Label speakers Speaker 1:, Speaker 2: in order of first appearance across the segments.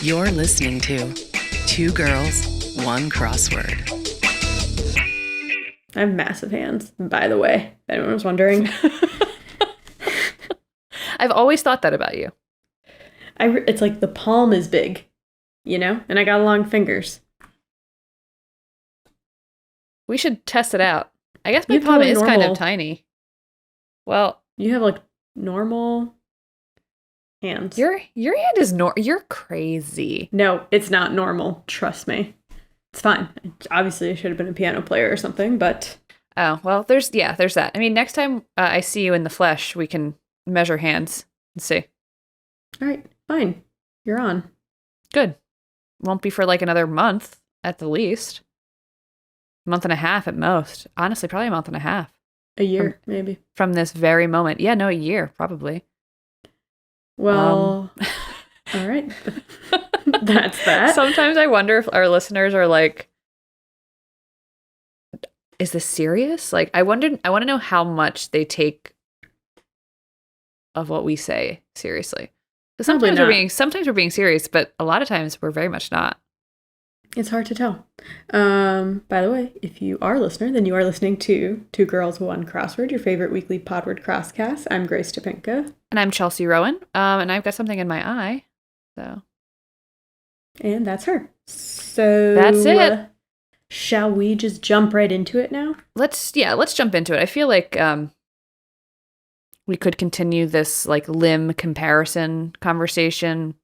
Speaker 1: You're listening to Two Girls, One Crossword.
Speaker 2: I have massive hands, by the way, if anyone was wondering.
Speaker 3: I've always thought that about you.
Speaker 2: It's like the palm is big, you know? And I got long fingers.
Speaker 3: We should test it out. I guess my
Speaker 2: You have
Speaker 3: palm
Speaker 2: totally
Speaker 3: is kind
Speaker 2: normal.
Speaker 3: of tiny. Well,
Speaker 2: You have like normal hands.
Speaker 3: your hand is you're crazy.
Speaker 2: No, it's not normal. Trust me. It's fine. Obviously, I should have been a piano player or something, but...
Speaker 3: Oh, well, there's that. I mean, next time I see you in the flesh, we can measure hands and see.
Speaker 2: All right, fine. You're on.
Speaker 3: Good. Won't be for like another month at the least. Month and a half at most. Honestly, probably a month and a half.
Speaker 2: A year, maybe.
Speaker 3: From this very moment. Yeah, no, a year, probably.
Speaker 2: Well, all right. That's that.
Speaker 3: Sometimes I wonder if our listeners are like, is this serious? Like, I want to know how much they take of what we say seriously. Because sometimes we're being serious, but a lot of times we're very much not.
Speaker 2: It's hard to tell. By the way, if you are a listener, then you are listening to Two Girls, One Crossword, your favorite weekly Podword Crosscast. I'm Grace Topinka.
Speaker 3: And I'm Chelsea Rowan. And I've got something in my eye. So.
Speaker 2: And that's her. So
Speaker 3: that's it.
Speaker 2: Shall we just jump right into it now?
Speaker 3: Let's jump into it. I feel like we could continue this like limb comparison conversation.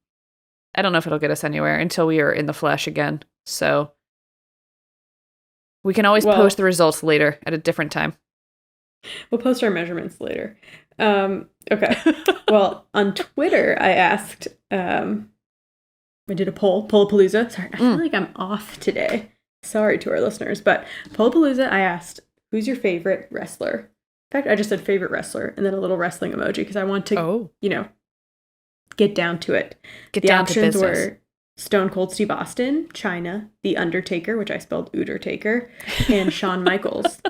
Speaker 3: I don't know if it'll get us anywhere until we are in the flesh again. So we can always post the results later at a different time.
Speaker 2: We'll post our measurements later. Okay. Well, on Twitter, I asked, I did a Pollapalooza. Sorry, I feel like I'm off today. Sorry to our listeners, but Pollapalooza, I asked, who's your favorite wrestler? In fact, I just said favorite wrestler and then a little wrestling emoji because I want to, get down to it. The options were Stone Cold Steve Austin, China, The Undertaker, which I spelled Udertaker, and Shawn Michaels.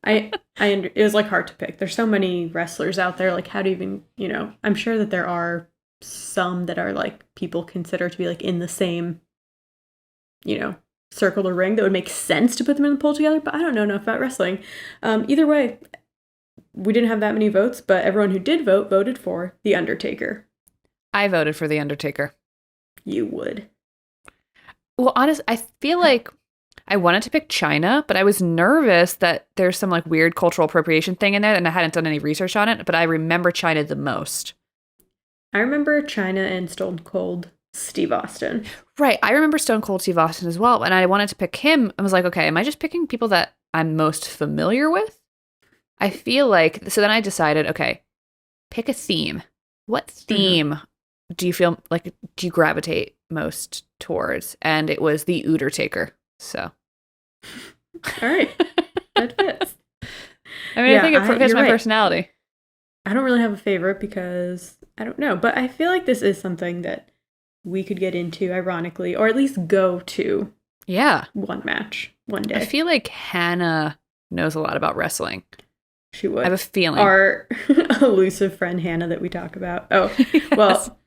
Speaker 2: It was like hard to pick. There's so many wrestlers out there. Like, how do you even, I'm sure that there are some that are like people consider to be like in the same, circle or ring that would make sense to put them in the poll together. But I don't know enough about wrestling. Either way, we didn't have that many votes, but everyone who did vote voted for The Undertaker.
Speaker 3: I voted for The Undertaker.
Speaker 2: You would.
Speaker 3: Well, honestly, I feel like I wanted to pick China, but I was nervous that there's some like weird cultural appropriation thing in there, and I hadn't done any research on it, but I remember China the most.
Speaker 2: I remember China and Stone Cold Steve Austin.
Speaker 3: Right. I remember Stone Cold Steve Austin as well, and I wanted to pick him. I was like, okay, am I just picking people that I'm most familiar with? I feel like, so then I decided, okay, pick a theme. What theme do you feel like, do you gravitate most towards? And it was The Udertaker. So.
Speaker 2: All right. That fits.
Speaker 3: I mean, I think it fits my personality.
Speaker 2: I don't really have a favorite because I don't know, but I feel like this is something that we could get into, ironically, or at least go to.
Speaker 3: Yeah.
Speaker 2: One match, one day.
Speaker 3: I feel like Hannah knows a lot about wrestling.
Speaker 2: She would.
Speaker 3: I have a feeling.
Speaker 2: Our elusive friend Hannah that we talk about. Oh, yes. Well,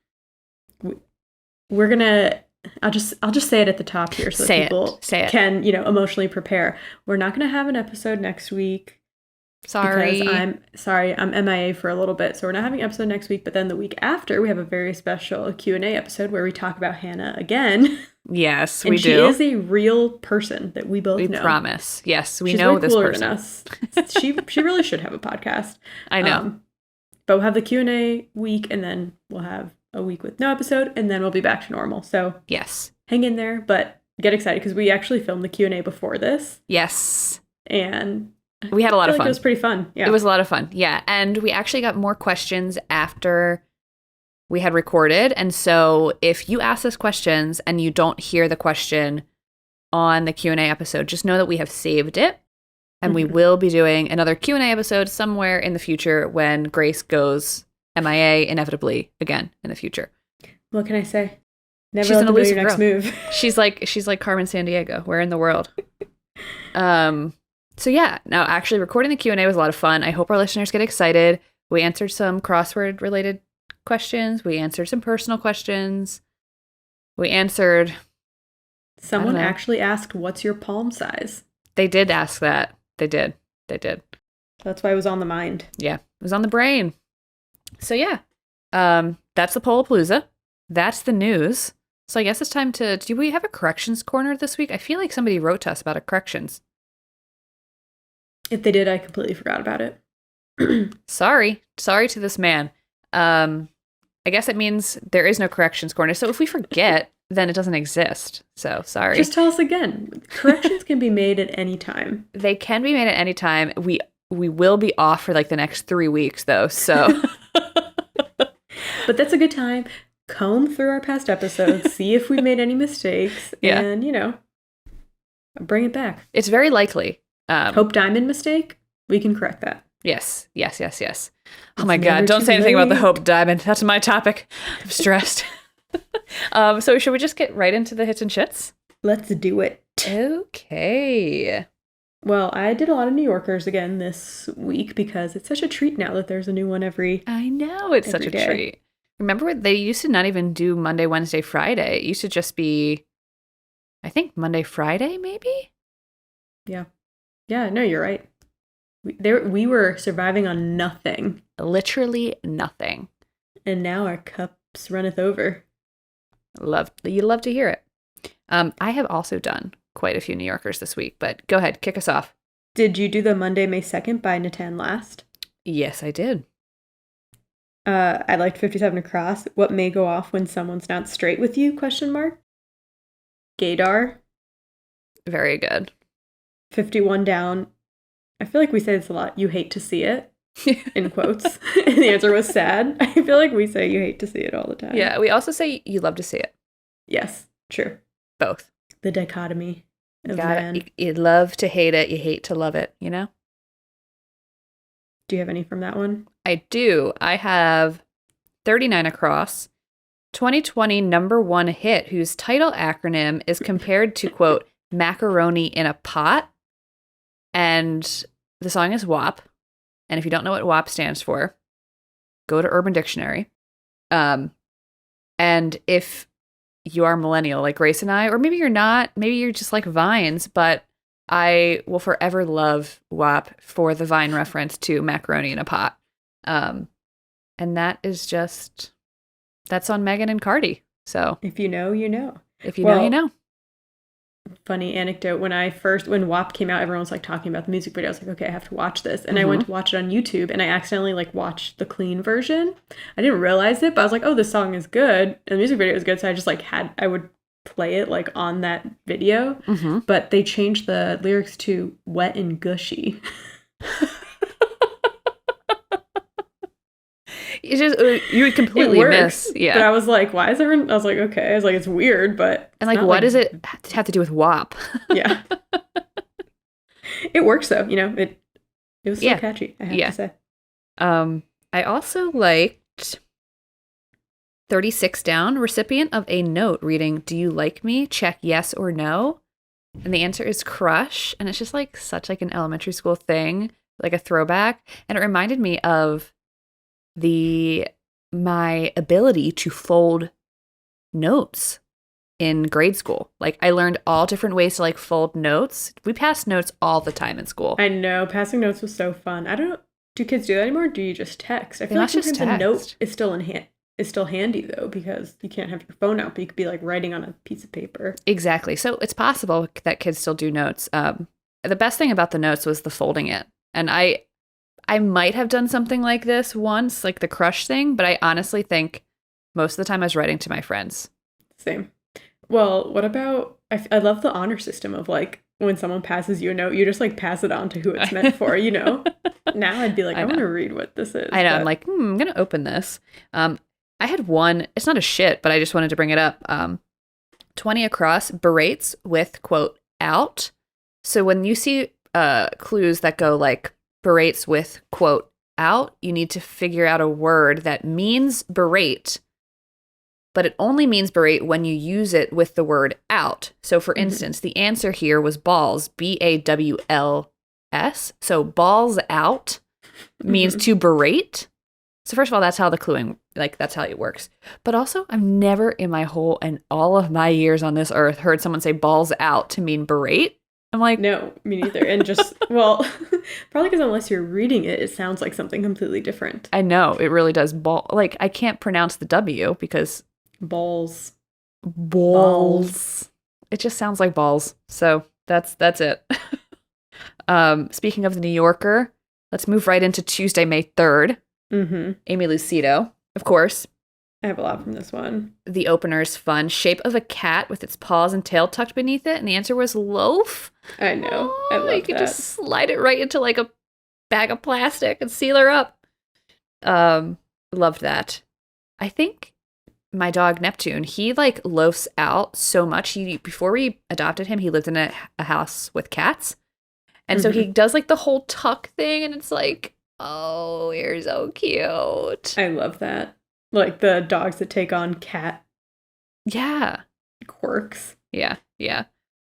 Speaker 2: we're gonna. I'll just say it at the top here so that people can emotionally prepare. We're not gonna have an episode next week.
Speaker 3: Sorry.
Speaker 2: Because I'm MIA for a little bit, so we're not having an episode next week. But then the week after, we have a very special Q&A episode where we talk about Hannah again.
Speaker 3: Yes,
Speaker 2: we do. She is a real person that we both know.
Speaker 3: We promise. Yes, we
Speaker 2: She's
Speaker 3: know
Speaker 2: way
Speaker 3: this
Speaker 2: cooler
Speaker 3: person.
Speaker 2: Than us. She really should have a podcast.
Speaker 3: I know.
Speaker 2: But we'll have the Q&A week, and then we'll have a week with no episode, and then we'll be back to normal. So
Speaker 3: yes,
Speaker 2: hang in there, but get excited because we actually filmed the Q&A before this.
Speaker 3: Yes,
Speaker 2: and
Speaker 3: we had a lot of fun.
Speaker 2: It was pretty fun. Yeah,
Speaker 3: it was a lot of fun. Yeah, and we actually got more questions after we had recorded. And so if you ask us questions and you don't hear the question on the Q&A episode, just know that we have saved it. And we will be doing another Q&A episode somewhere in the future when Grace goes MIA inevitably again in the future.
Speaker 2: What can I say? Never
Speaker 3: She's
Speaker 2: let
Speaker 3: an
Speaker 2: them know
Speaker 3: elusive
Speaker 2: your next
Speaker 3: girl.
Speaker 2: move.
Speaker 3: She's like Carmen Sandiego. Where in the world? So yeah, no, actually recording the Q&A was a lot of fun. I hope our listeners get excited. We answered some crossword related questions. We answered some personal questions. We answered.
Speaker 2: Someone
Speaker 3: I don't know.
Speaker 2: actually asked, what's your palm size?
Speaker 3: They did ask that. They did.
Speaker 2: That's why it was on the mind.
Speaker 3: Yeah, it was on the brain. So yeah, that's the Pollapalooza. That's the news. So I guess it's time to. Do we have a corrections corner this week? I feel like somebody wrote to us about a corrections.
Speaker 2: If they did, I completely forgot about it.
Speaker 3: Sorry to this man. I guess it means there is no corrections corner. So if we forget, then it doesn't exist. So sorry.
Speaker 2: Just tell us again. Corrections can be made at any time.
Speaker 3: They can be made at any time. We will be off for like the next 3 weeks though. So
Speaker 2: But that's a good time. Comb through our past episodes, see if we made any mistakes,
Speaker 3: Yeah.
Speaker 2: and, bring it back.
Speaker 3: it's very likely.
Speaker 2: Hope Diamond mistake, we can correct that.
Speaker 3: Yes. Oh
Speaker 2: It's
Speaker 3: my God.
Speaker 2: never
Speaker 3: Don't
Speaker 2: too
Speaker 3: say anything about the
Speaker 2: late.
Speaker 3: Hope Diamond. That's my topic. I'm stressed. So should we just get right into the hits and shits?
Speaker 2: Let's do it.
Speaker 3: Okay.
Speaker 2: Well, I did a lot of New Yorkers again this week because it's such a treat now that there's a new one every...
Speaker 3: I know. It's such a
Speaker 2: Every day.
Speaker 3: treat. Remember, they used to not even do Monday, Wednesday, Friday. It used to just be, I think, Monday, Friday, maybe?
Speaker 2: Yeah, no, you're right. We were surviving on nothing,
Speaker 3: Literally nothing.
Speaker 2: and now our cups runneth over.
Speaker 3: You love to hear it. I have also done quite a few New Yorkers this week, but go ahead, kick us off.
Speaker 2: Did you do the Monday, May 2nd by Natan last?
Speaker 3: Yes, I did.
Speaker 2: I liked 57 Across. What may go off when someone's not straight with you? ? Gaydar.
Speaker 3: Very good.
Speaker 2: 51 Down. I feel like we say this a lot. You hate to see it, in quotes. And the answer was sad. I feel like we say you hate to see it all the time.
Speaker 3: Yeah, we also say you love to see it.
Speaker 2: Yes, true.
Speaker 3: Both.
Speaker 2: The dichotomy of
Speaker 3: Got
Speaker 2: man.
Speaker 3: it. You love to hate it. You hate to love it, you know?
Speaker 2: Do you have any from that one?
Speaker 3: I do. I have 39 Across, 2020 #1 hit whose title acronym is compared to, quote, macaroni in a pot. And the song is WAP. And if you don't know what WAP stands for, go to Urban Dictionary. And if you are millennial like Grace and I, or maybe you're not, maybe you're just like Vines, but I will forever love WAP for the Vine reference to macaroni in a pot. And that is just, that's on Megan and Cardi. So
Speaker 2: If you know, you know.
Speaker 3: if you know, you know.
Speaker 2: Funny anecdote. When WAP came out, everyone was like talking about the music video. I was like, okay, I have to watch this. And I went to watch it on YouTube and I accidentally like watched the clean version. I didn't realize it, but I was like, oh, this song is good. And the music video is good. So I just like I would play it like on that video.
Speaker 3: Mm-hmm.
Speaker 2: But they changed the lyrics to wet and gushy.
Speaker 3: It's just, you would completely miss. Yeah.
Speaker 2: But I was like, why is everyone? I was like, okay. I was like, it's weird, but.
Speaker 3: And like, what does it have to do with WAP?
Speaker 2: Yeah. It works though, it was so
Speaker 3: Yeah.
Speaker 2: catchy, I have
Speaker 3: Yeah.
Speaker 2: to say.
Speaker 3: I also liked 36 Down, recipient of a note reading, "Do you like me? Check yes or no." And the answer is crush. And it's just like such like an elementary school thing, like a throwback. And it reminded me of my ability to fold notes in grade school. Like I learned all different ways to like fold notes. We passed notes all the time in school.
Speaker 2: I know, passing notes was so fun. I don't know, do kids do that anymore? Or do you just text? I
Speaker 3: They
Speaker 2: feel like
Speaker 3: must just
Speaker 2: sometimes a note
Speaker 3: text.
Speaker 2: is still handy though, because you can't have your phone out, but you could be like writing on a piece of paper.
Speaker 3: Exactly. So it's possible that kids still do notes. The best thing about the notes was the folding it. And I might have done something like this once, like the crush thing, but I honestly think most of the time I was writing to my friends.
Speaker 2: Same. Well, what about, I love the honor system of like, when someone passes you a note, you just like pass it on to who it's meant for, Now I'd be like, I want to read what this is.
Speaker 3: I know.
Speaker 2: but-
Speaker 3: I'm like, I'm going to open this. I had one, it's not a shit, but I just wanted to bring it up. 20 Across berates with, quote, out. So when you see clues that go like berates with, quote, out, you need to figure out a word that means berate, but it only means berate when you use it with the word out. So for instance, the answer here was balls, BAWLS. So balls out means to berate. So first of all, that's how the cluing, like that's how it works. But also, I've never in my whole and all of my years on this earth heard someone say balls out to mean berate. I'm like,
Speaker 2: No, me neither. And just, well, probably because unless you're reading it, it sounds like something completely different.
Speaker 3: I know it really does. Like I can't pronounce the W because
Speaker 2: Balls.
Speaker 3: balls. It just sounds like balls. So that's it. Speaking of the New Yorker, let's move right into Tuesday, May 3rd.
Speaker 2: Mm-hmm.
Speaker 3: Amy Lucido, of course.
Speaker 2: I have a lot from this one.
Speaker 3: The opener's fun. Shape of a cat with its paws and tail tucked beneath it. And the answer was loaf.
Speaker 2: I know. I love
Speaker 3: you could
Speaker 2: that.
Speaker 3: just slide it right into like a bag of plastic and seal her up. Loved that. I think my dog Neptune, he like loafs out so much. Before we adopted him, he lived in a house with cats. And so he does like the whole tuck thing, and it's like, oh, you're so cute.
Speaker 2: I love that. Like the dogs that take on cat
Speaker 3: Yeah.
Speaker 2: quirks.
Speaker 3: Yeah.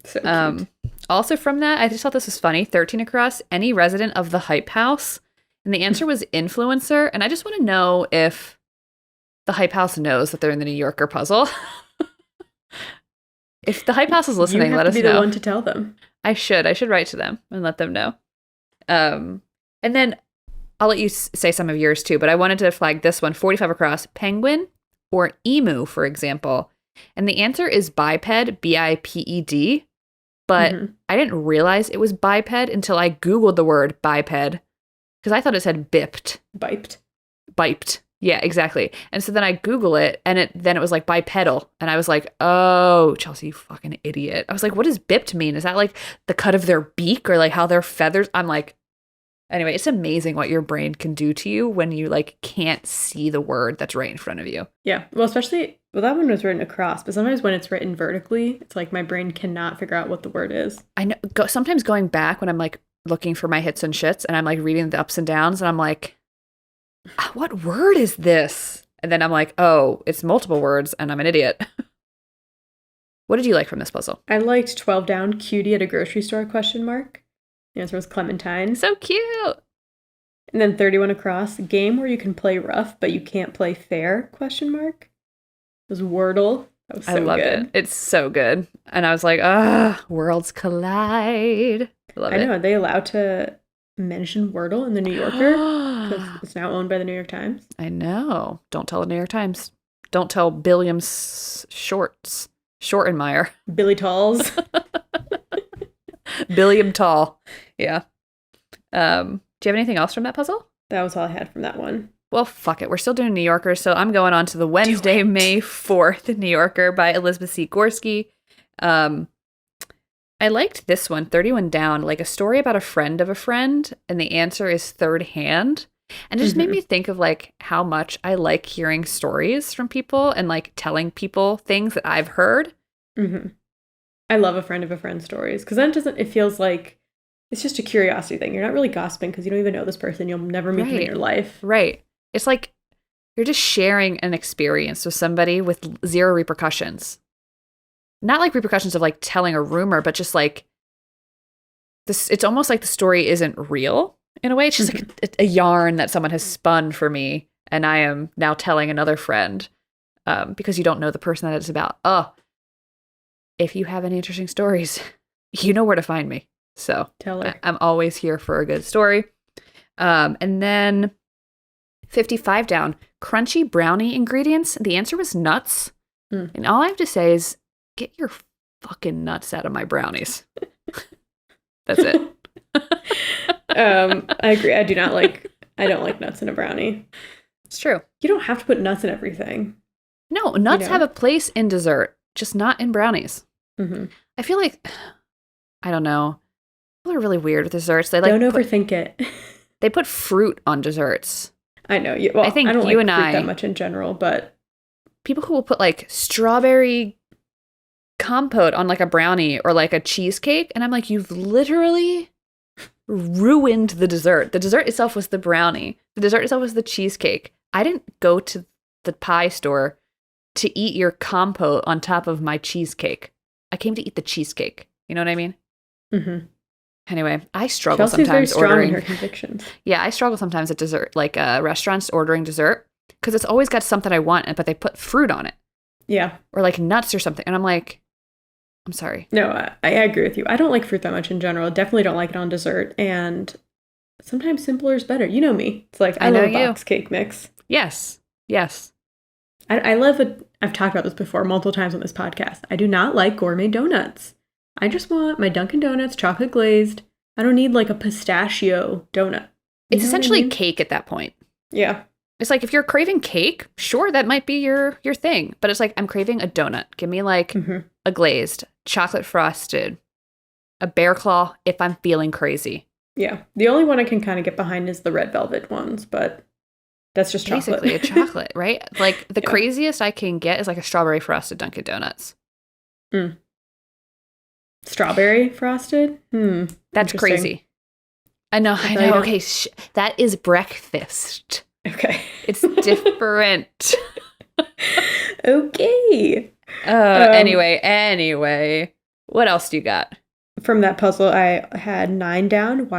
Speaker 2: So cute.
Speaker 3: Also from that, I just thought this was funny. 13 across, any resident of the Hype House. And the answer was influencer. And I just want to know if the Hype House knows that they're in the New Yorker puzzle. If the Hype House is listening, let us know.
Speaker 2: You have to be the one to tell them.
Speaker 3: I should write to them and let them know. And then I'll let you say some of yours too, but I wanted to flag this one, 45 across, penguin or emu, for example. And the answer is biped, B-I-P-E-D. But I didn't realize it was biped until I Googled the word biped because I thought it said bipped. Biped. Yeah, exactly. And so then I Google it and then it was like bipedal. And I was like, oh, Chelsea, you fucking idiot. I was like, what does bipped mean? Is that like the cut of their beak or like how their feathers? I'm like, anyway, it's amazing what your brain can do to you when you like can't see the word that's right in front of you.
Speaker 2: Yeah. Well, especially, that one was written across, but sometimes when it's written vertically, it's like my brain cannot figure out what the word is.
Speaker 3: I know. Sometimes going back when I'm like looking for my hits and shits and I'm like reading the ups and downs and I'm like, what word is this? And then I'm like, oh, it's multiple words and I'm an idiot. What did you like from this puzzle?
Speaker 2: I liked 12 down, cutie at a grocery store, ? The answer was Clementine.
Speaker 3: So cute.
Speaker 2: And then 31 across, game where you can play rough, but you can't play fair, ? It was Wordle. That was so
Speaker 3: I love
Speaker 2: good.
Speaker 3: it. It's so good. And I was like, worlds collide. I love it.
Speaker 2: I know. Are they allowed to mention Wordle in the New Yorker? Because it's now owned by the New York Times.
Speaker 3: I know. Don't tell the New York Times. Don't tell Billiams Shortenmeyer.
Speaker 2: Billy Talls.
Speaker 3: Billiam Tall. Yeah. Do you have anything else from that puzzle?
Speaker 2: That was all I had from that one.
Speaker 3: Well, fuck it. We're still doing New Yorker, so I'm going on to the Wednesday, May 4th New Yorker by Elizabeth C. Gorski. I liked this one, 31 down, like a story about a friend of a friend, and the answer is third hand. And it just made me think of like how much I like hearing stories from people and like telling people things that I've heard.
Speaker 2: I love a friend of a friend stories because then it feels like it's just a curiosity thing. You're not really gossiping because you don't even know this person. You'll never meet them in your life.
Speaker 3: Right. It's like you're just sharing an experience with somebody with zero repercussions. Not like repercussions of like telling a rumor, but just like this. It's almost like the story isn't real in a way. It's just like a yarn that someone has spun for me, and I am now telling another friend because you don't know the person that it's about. Oh, if you have any interesting stories, you know where to find me. So
Speaker 2: tell her.
Speaker 3: I'm always here for a good story. And then 55 down, crunchy brownie ingredients. The answer was nuts. And all I have to say is, get your fucking nuts out of my brownies. That's it.
Speaker 2: I agree. I don't like nuts in a brownie.
Speaker 3: It's true.
Speaker 2: You don't have to put nuts in everything.
Speaker 3: No, nuts have a place in dessert, just not in brownies. I feel like, I don't know. People are really weird with desserts. They like
Speaker 2: don't overthink it.
Speaker 3: They put fruit on desserts.
Speaker 2: I know. Well,
Speaker 3: I think
Speaker 2: I don't
Speaker 3: you
Speaker 2: like
Speaker 3: and
Speaker 2: fruit
Speaker 3: I
Speaker 2: that much in general, but
Speaker 3: people who will put like strawberry compote on like a brownie or like a cheesecake, and I'm like, you've literally ruined the dessert. The dessert itself was the brownie. The dessert itself was the cheesecake. I didn't go to the pie store to eat your compote on top of my cheesecake. I came to eat the cheesecake. You know what I mean? Anyway, I struggle
Speaker 2: Chelsea's very
Speaker 3: sometimes
Speaker 2: strong
Speaker 3: ordering.
Speaker 2: in her convictions.
Speaker 3: Yeah, I struggle sometimes at dessert, like restaurants ordering dessert, because it's always got something I want, but they put fruit on it
Speaker 2: Yeah.
Speaker 3: or like nuts or something. And I'm like, I'm sorry.
Speaker 2: No, I agree with you. I don't like fruit that much in general. Definitely don't like it on dessert. And sometimes simpler is better. You know me. It's like, I
Speaker 3: know
Speaker 2: love a
Speaker 3: you.
Speaker 2: box cake mix.
Speaker 3: Yes. Yes.
Speaker 2: I love it. I've talked about this before multiple times on this podcast. I do not like gourmet donuts. I just want my Dunkin' Donuts chocolate glazed. I don't need like a pistachio donut.
Speaker 3: It's essentially cake at that point.
Speaker 2: Yeah.
Speaker 3: It's like if you're craving cake, sure, that might be your thing. But it's like, I'm craving a donut. Give me like a glazed, chocolate frosted, a bear claw if I'm feeling crazy.
Speaker 2: Yeah. The only one I can kind of get behind is the red velvet ones, but that's just chocolate.
Speaker 3: Basically a chocolate, right? Like the craziest I can get is like a strawberry frosted Dunkin' Donuts.
Speaker 2: Strawberry frosted?
Speaker 3: That's crazy. I know. Okay, that is breakfast.
Speaker 2: Okay.
Speaker 3: It's different.
Speaker 2: Okay.
Speaker 3: Anyway. What else do you got?
Speaker 2: From that puzzle, I had 9 down.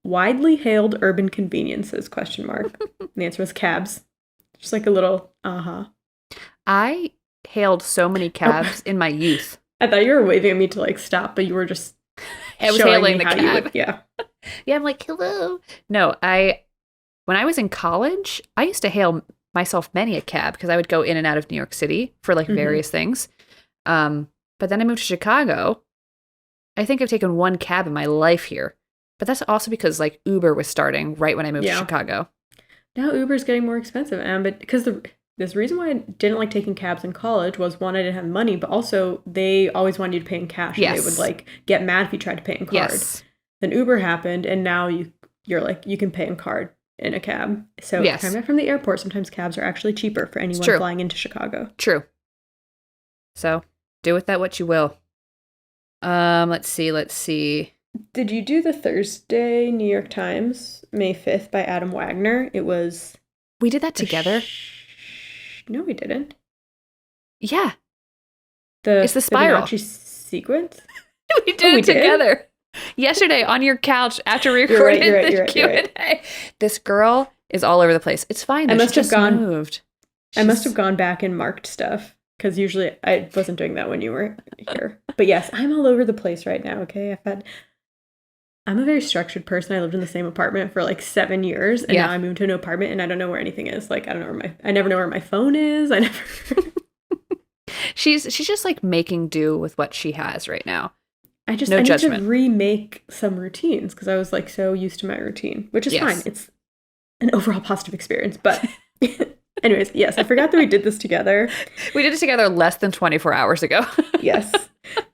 Speaker 2: Widely hailed urban conveniences, ? The answer was cabs. Just like a little,
Speaker 3: I hailed so many cabs in my youth.
Speaker 2: I thought you were waving at me to like stop, but you were just
Speaker 3: I was
Speaker 2: showing
Speaker 3: hailing
Speaker 2: me
Speaker 3: the
Speaker 2: how
Speaker 3: cab.
Speaker 2: Yeah,
Speaker 3: I'm like, hello. No, when I was in college, I used to hail myself many a cab because I would go in and out of New York City for like various things. But then I moved to Chicago. I think I've taken 1 cab in my life here. But that's also because like Uber was starting right when I moved to Chicago.
Speaker 2: Now Uber's getting more expensive, but because this reason why I didn't like taking cabs in college was, one, I didn't have money, but also they always wanted you to pay in cash.
Speaker 3: Yes.
Speaker 2: And they would like get mad if you tried to pay in card.
Speaker 3: Yes.
Speaker 2: Then Uber happened, and now you're like, you can pay in card in a cab. So coming back from the airport, sometimes cabs are actually cheaper for anyone flying into Chicago.
Speaker 3: True. So do with that what you will. Let's see.
Speaker 2: Did you do the Thursday New York Times, May 5th by Adam Wagner? It was...
Speaker 3: We did that together?
Speaker 2: No, we didn't.
Speaker 3: Yeah.
Speaker 2: It's
Speaker 3: the spiral.
Speaker 2: Fibonacci sequence?
Speaker 3: We did it together. Yesterday on your couch after we recorded the Q&A. Right. This girl is all over the place. It's fine.
Speaker 2: I must have
Speaker 3: moved.
Speaker 2: I must have gone back and marked stuff, because usually I wasn't doing that when you were here. But yes, I'm all over the place right now, okay? I'm a very structured person. I lived in the same apartment for like 7 years, and now I moved to a new apartment, and I don't know where anything is. Like, I never know where my phone is.
Speaker 3: She's just like making do with what she has right now.
Speaker 2: I need to remake some routines, because I was like so used to my routine, which is fine. It's an overall positive experience. But anyways, yes, I forgot that we did this together.
Speaker 3: We did it together less than 24 hours ago.
Speaker 2: Yes.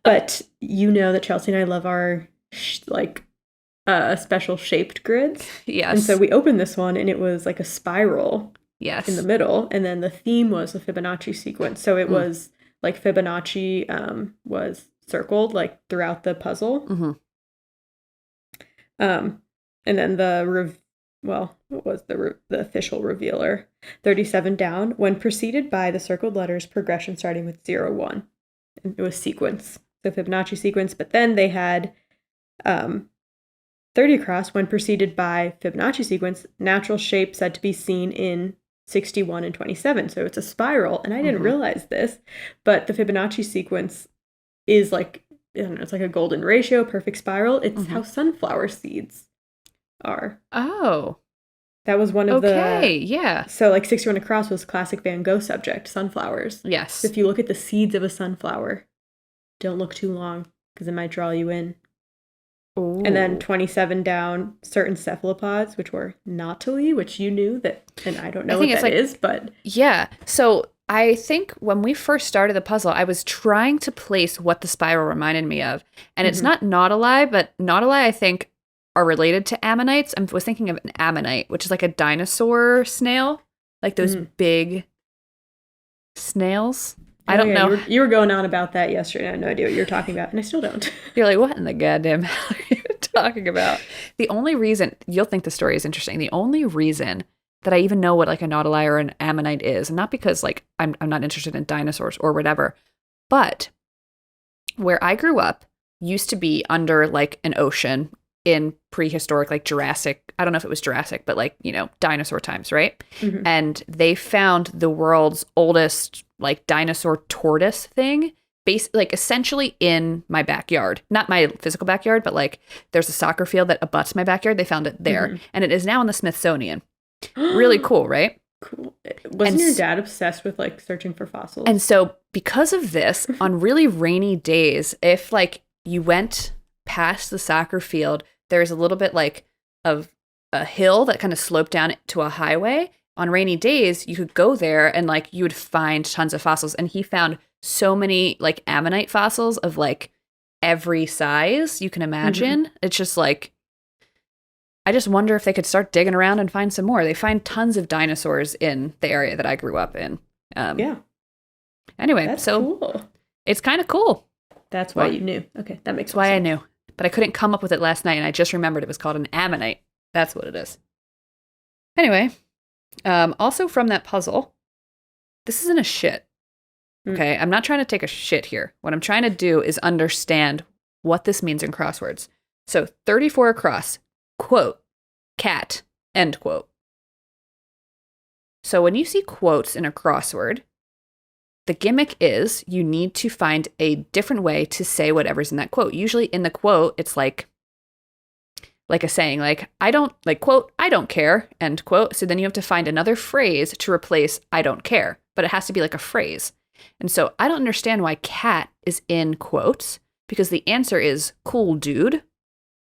Speaker 2: But you know that Chelsea and I love our special shaped grids.
Speaker 3: Yes.
Speaker 2: And so we opened this one, and it was like a spiral
Speaker 3: in
Speaker 2: the middle. And then the theme was the Fibonacci sequence. So it was like Fibonacci was circled like throughout the puzzle. And then what was the official revealer? 37 down, when preceded by the circled letters, progression starting with 0, 1. And it was sequence, the Fibonacci sequence. But then they had 30 across, when preceded by Fibonacci sequence, natural shape said to be seen in 61 and 27. So it's a spiral, and I didn't realize this, but the Fibonacci sequence is like, I don't know, it's like a golden ratio, perfect spiral. It's how sunflower seeds are.
Speaker 3: Oh.
Speaker 2: That was one of
Speaker 3: the...
Speaker 2: So like 61 across was classic Van Gogh subject, sunflowers.
Speaker 3: Yes.
Speaker 2: So if you look at the seeds of a sunflower, don't look too long, because it might draw you in. Ooh. And then 27 down, certain cephalopods, which were nautili, which you knew that, and I don't know what that is, but... Yeah.
Speaker 3: So I think when we first started the puzzle, I was trying to place what the spiral reminded me of. And it's not nautili, but nautili, I think, are related to ammonites. I was thinking of an ammonite, which is like a dinosaur snail, like those big snails. I don't know.
Speaker 2: You were going on about that yesterday. I had no idea what you were talking about, and I still don't.
Speaker 3: You're like, what in the goddamn hell are you talking about? The only reason, you'll think the story is interesting, the only reason that I even know what like a nautili or an ammonite is, and not because like I'm not interested in dinosaurs or whatever, but where I grew up used to be under like an ocean in prehistoric, like Jurassic, I don't know if it was Jurassic, but like, dinosaur times, right?
Speaker 2: Mhm.
Speaker 3: And they found the world's oldest like dinosaur tortoise thing, like essentially in my backyard. Not my physical backyard, but like there's a soccer field that abuts my backyard. They found it there.
Speaker 2: Mhm.
Speaker 3: And it is now in the Smithsonian. Really cool, right?
Speaker 2: Cool. Wasn't your dad obsessed with like searching for fossils?
Speaker 3: And so because of this, on really rainy days, if like you went past the soccer field, there's a little bit like of a hill that kind of sloped down to a highway. On rainy days, you could go there and like you would find tons of fossils. And he found so many like ammonite fossils of like every size you can imagine.
Speaker 2: Mhm.
Speaker 3: It's just like, I just wonder if they could start digging around and find some more. They find tons of dinosaurs in the area that I grew up in.
Speaker 2: Yeah.
Speaker 3: Anyway,
Speaker 2: That's
Speaker 3: so
Speaker 2: cool.
Speaker 3: it's kind of cool.
Speaker 2: That's why you knew. Okay, that makes
Speaker 3: That's why I
Speaker 2: sense.
Speaker 3: knew. But I couldn't come up with it last night, and I just remembered it was called an ammonite. That's what it is. Anyway, also from that puzzle, this isn't a shit. Okay, I'm not trying to take a shit here. What I'm trying to do is understand what this means in crosswords. So 34 across, quote, cat, end quote. So when you see quotes in a crossword, the gimmick is you need to find a different way to say whatever's in that quote. Usually in the quote, it's like a saying, like, I don't, like, quote, I don't care, end quote. So then you have to find another phrase to replace I don't care, but it has to be like a phrase. And so I don't understand why cat is in quotes, because the answer is cool dude.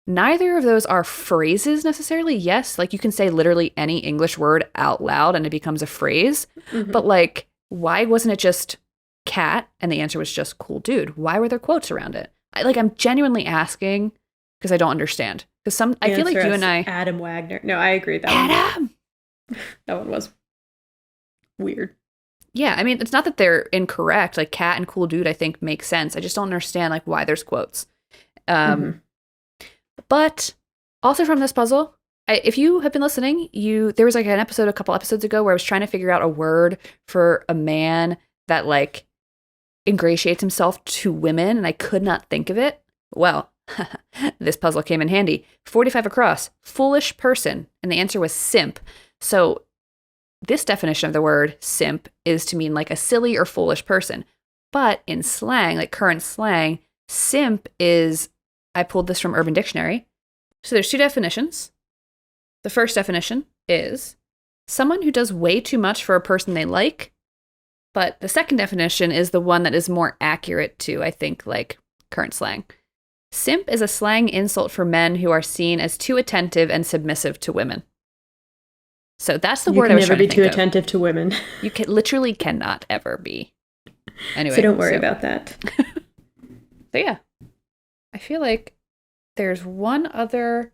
Speaker 3: Neither of those are phrases necessarily. Yes, like you can say literally any English word out loud and it becomes a phrase.
Speaker 2: Mhm.
Speaker 3: But like, why wasn't it just cat and the answer was just cool dude? Why were there quotes around it? I'm genuinely asking because I don't understand. Because I feel like
Speaker 2: Answer
Speaker 3: you
Speaker 2: us,
Speaker 3: and I.
Speaker 2: Adam Wagner. No, I agree.
Speaker 3: Adam!
Speaker 2: That one was weird.
Speaker 3: Yeah, I mean, it's not that they're incorrect. Like cat and cool dude, I think makes sense. I just don't understand like why there's quotes.
Speaker 2: Mhm.
Speaker 3: But also from this puzzle, if you have been listening, there was like an episode a couple episodes ago where I was trying to figure out a word for a man that like ingratiates himself to women, and I could not think of it. Well, this puzzle came in handy. 45 across, foolish person, and the answer was simp. So this definition of the word simp is to mean like a silly or foolish person. But in slang, like current slang, simp is, I pulled this from Urban Dictionary. So there's two definitions. The first definition is someone who does way too much for a person they like. But the second definition is the one that is more accurate to, I think, like current slang. Simp is a slang insult for men who are seen as too attentive and submissive to women. So that's the word I was trying to think of.
Speaker 2: You can never be too attentive to women.
Speaker 3: You literally cannot ever be. Anyway.
Speaker 2: So don't worry about that.
Speaker 3: So yeah. I feel like there's one other.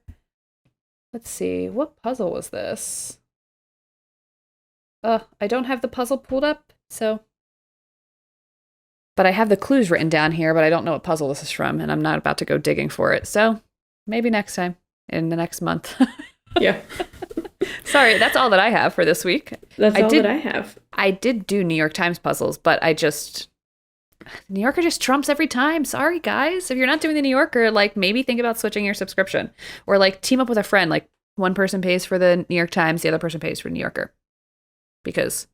Speaker 3: Let's see. What puzzle was this? I don't have the puzzle pulled up, so. But I have the clues written down here, but I don't know what puzzle this is from, and I'm not about to go digging for it. So maybe next time, in the next month.
Speaker 2: Yeah.
Speaker 3: Sorry, that's all that I have for this week.
Speaker 2: That's all that I have.
Speaker 3: I did do New York Times puzzles, but New Yorker just trumps every time. Sorry, guys. If you're not doing the New Yorker, like maybe think about switching your subscription, or like team up with a friend. Like one person pays for the New York Times, the other person pays for New Yorker, because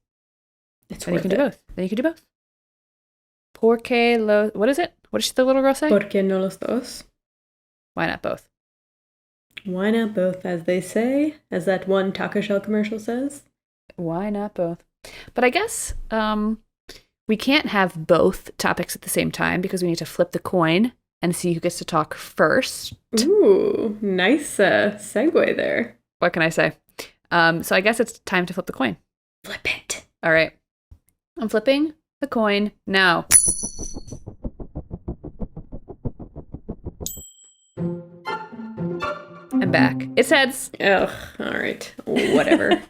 Speaker 3: then you can do both. Then you can do both. What is it? What does the little girl say?
Speaker 2: ¿Por qué no los dos?
Speaker 3: Why not both?
Speaker 2: Why not both, as they say, as that one taco shell commercial says?
Speaker 3: Why not both? But I guess we can't have both topics at the same time because we need to flip the coin and see who gets to talk first.
Speaker 2: Ooh, nice segue there.
Speaker 3: What can I say? So I guess it's time to flip the coin.
Speaker 2: Flip it.
Speaker 3: All right. I'm flipping the coin now. I'm back. It's heads.
Speaker 2: Ugh, all right. Whatever.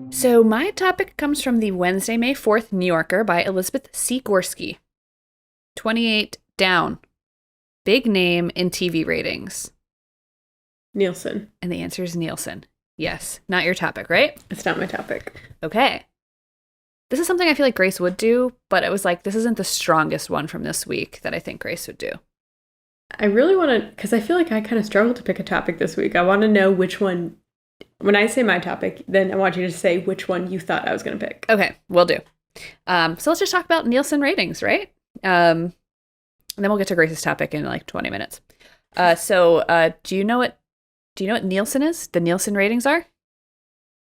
Speaker 3: So my topic comes from the Wednesday, May 4th New Yorker by Elizabeth C. Gorski. 28 down. Big name in TV ratings.
Speaker 2: Nielsen.
Speaker 3: And the answer is Nielsen. Yes. Not your topic, right?
Speaker 2: It's not my topic.
Speaker 3: Okay. This is something I feel like Grace would do, but it was like, this isn't the strongest one from this week that I think Grace would do.
Speaker 2: I really want to, because I feel like I kind of struggled to pick a topic this week. I want to know which one, when I say my topic, then I want you to say which one you thought I was going to pick.
Speaker 3: Okay, will do. So let's just talk about Nielsen ratings, right? And then we'll get to Grace's topic in like 20 minutes. Do you know what Nielsen is? The Nielsen ratings are?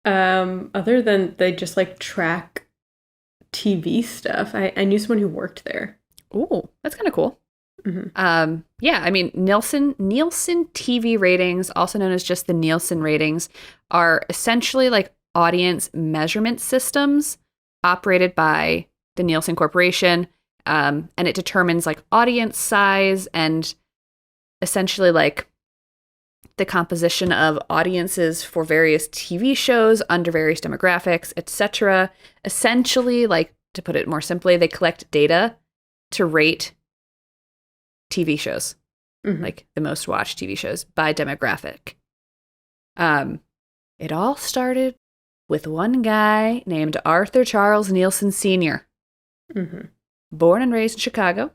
Speaker 2: Other than they just like track TV stuff. I knew someone who worked there.
Speaker 3: Ooh, that's kind of cool.
Speaker 2: Mm-hmm.
Speaker 3: Yeah, I mean, Nielsen TV ratings, also known as just the Nielsen ratings, are essentially like audience measurement systems operated by the Nielsen Corporation. And it determines like audience size and essentially like the composition of audiences for various TV shows under various demographics, etc. Essentially, like to put it more simply, they collect data to rate TV shows, like the most watched TV shows by demographic. It all started with one guy named Arthur Charles Nielsen Sr. Born and raised in Chicago.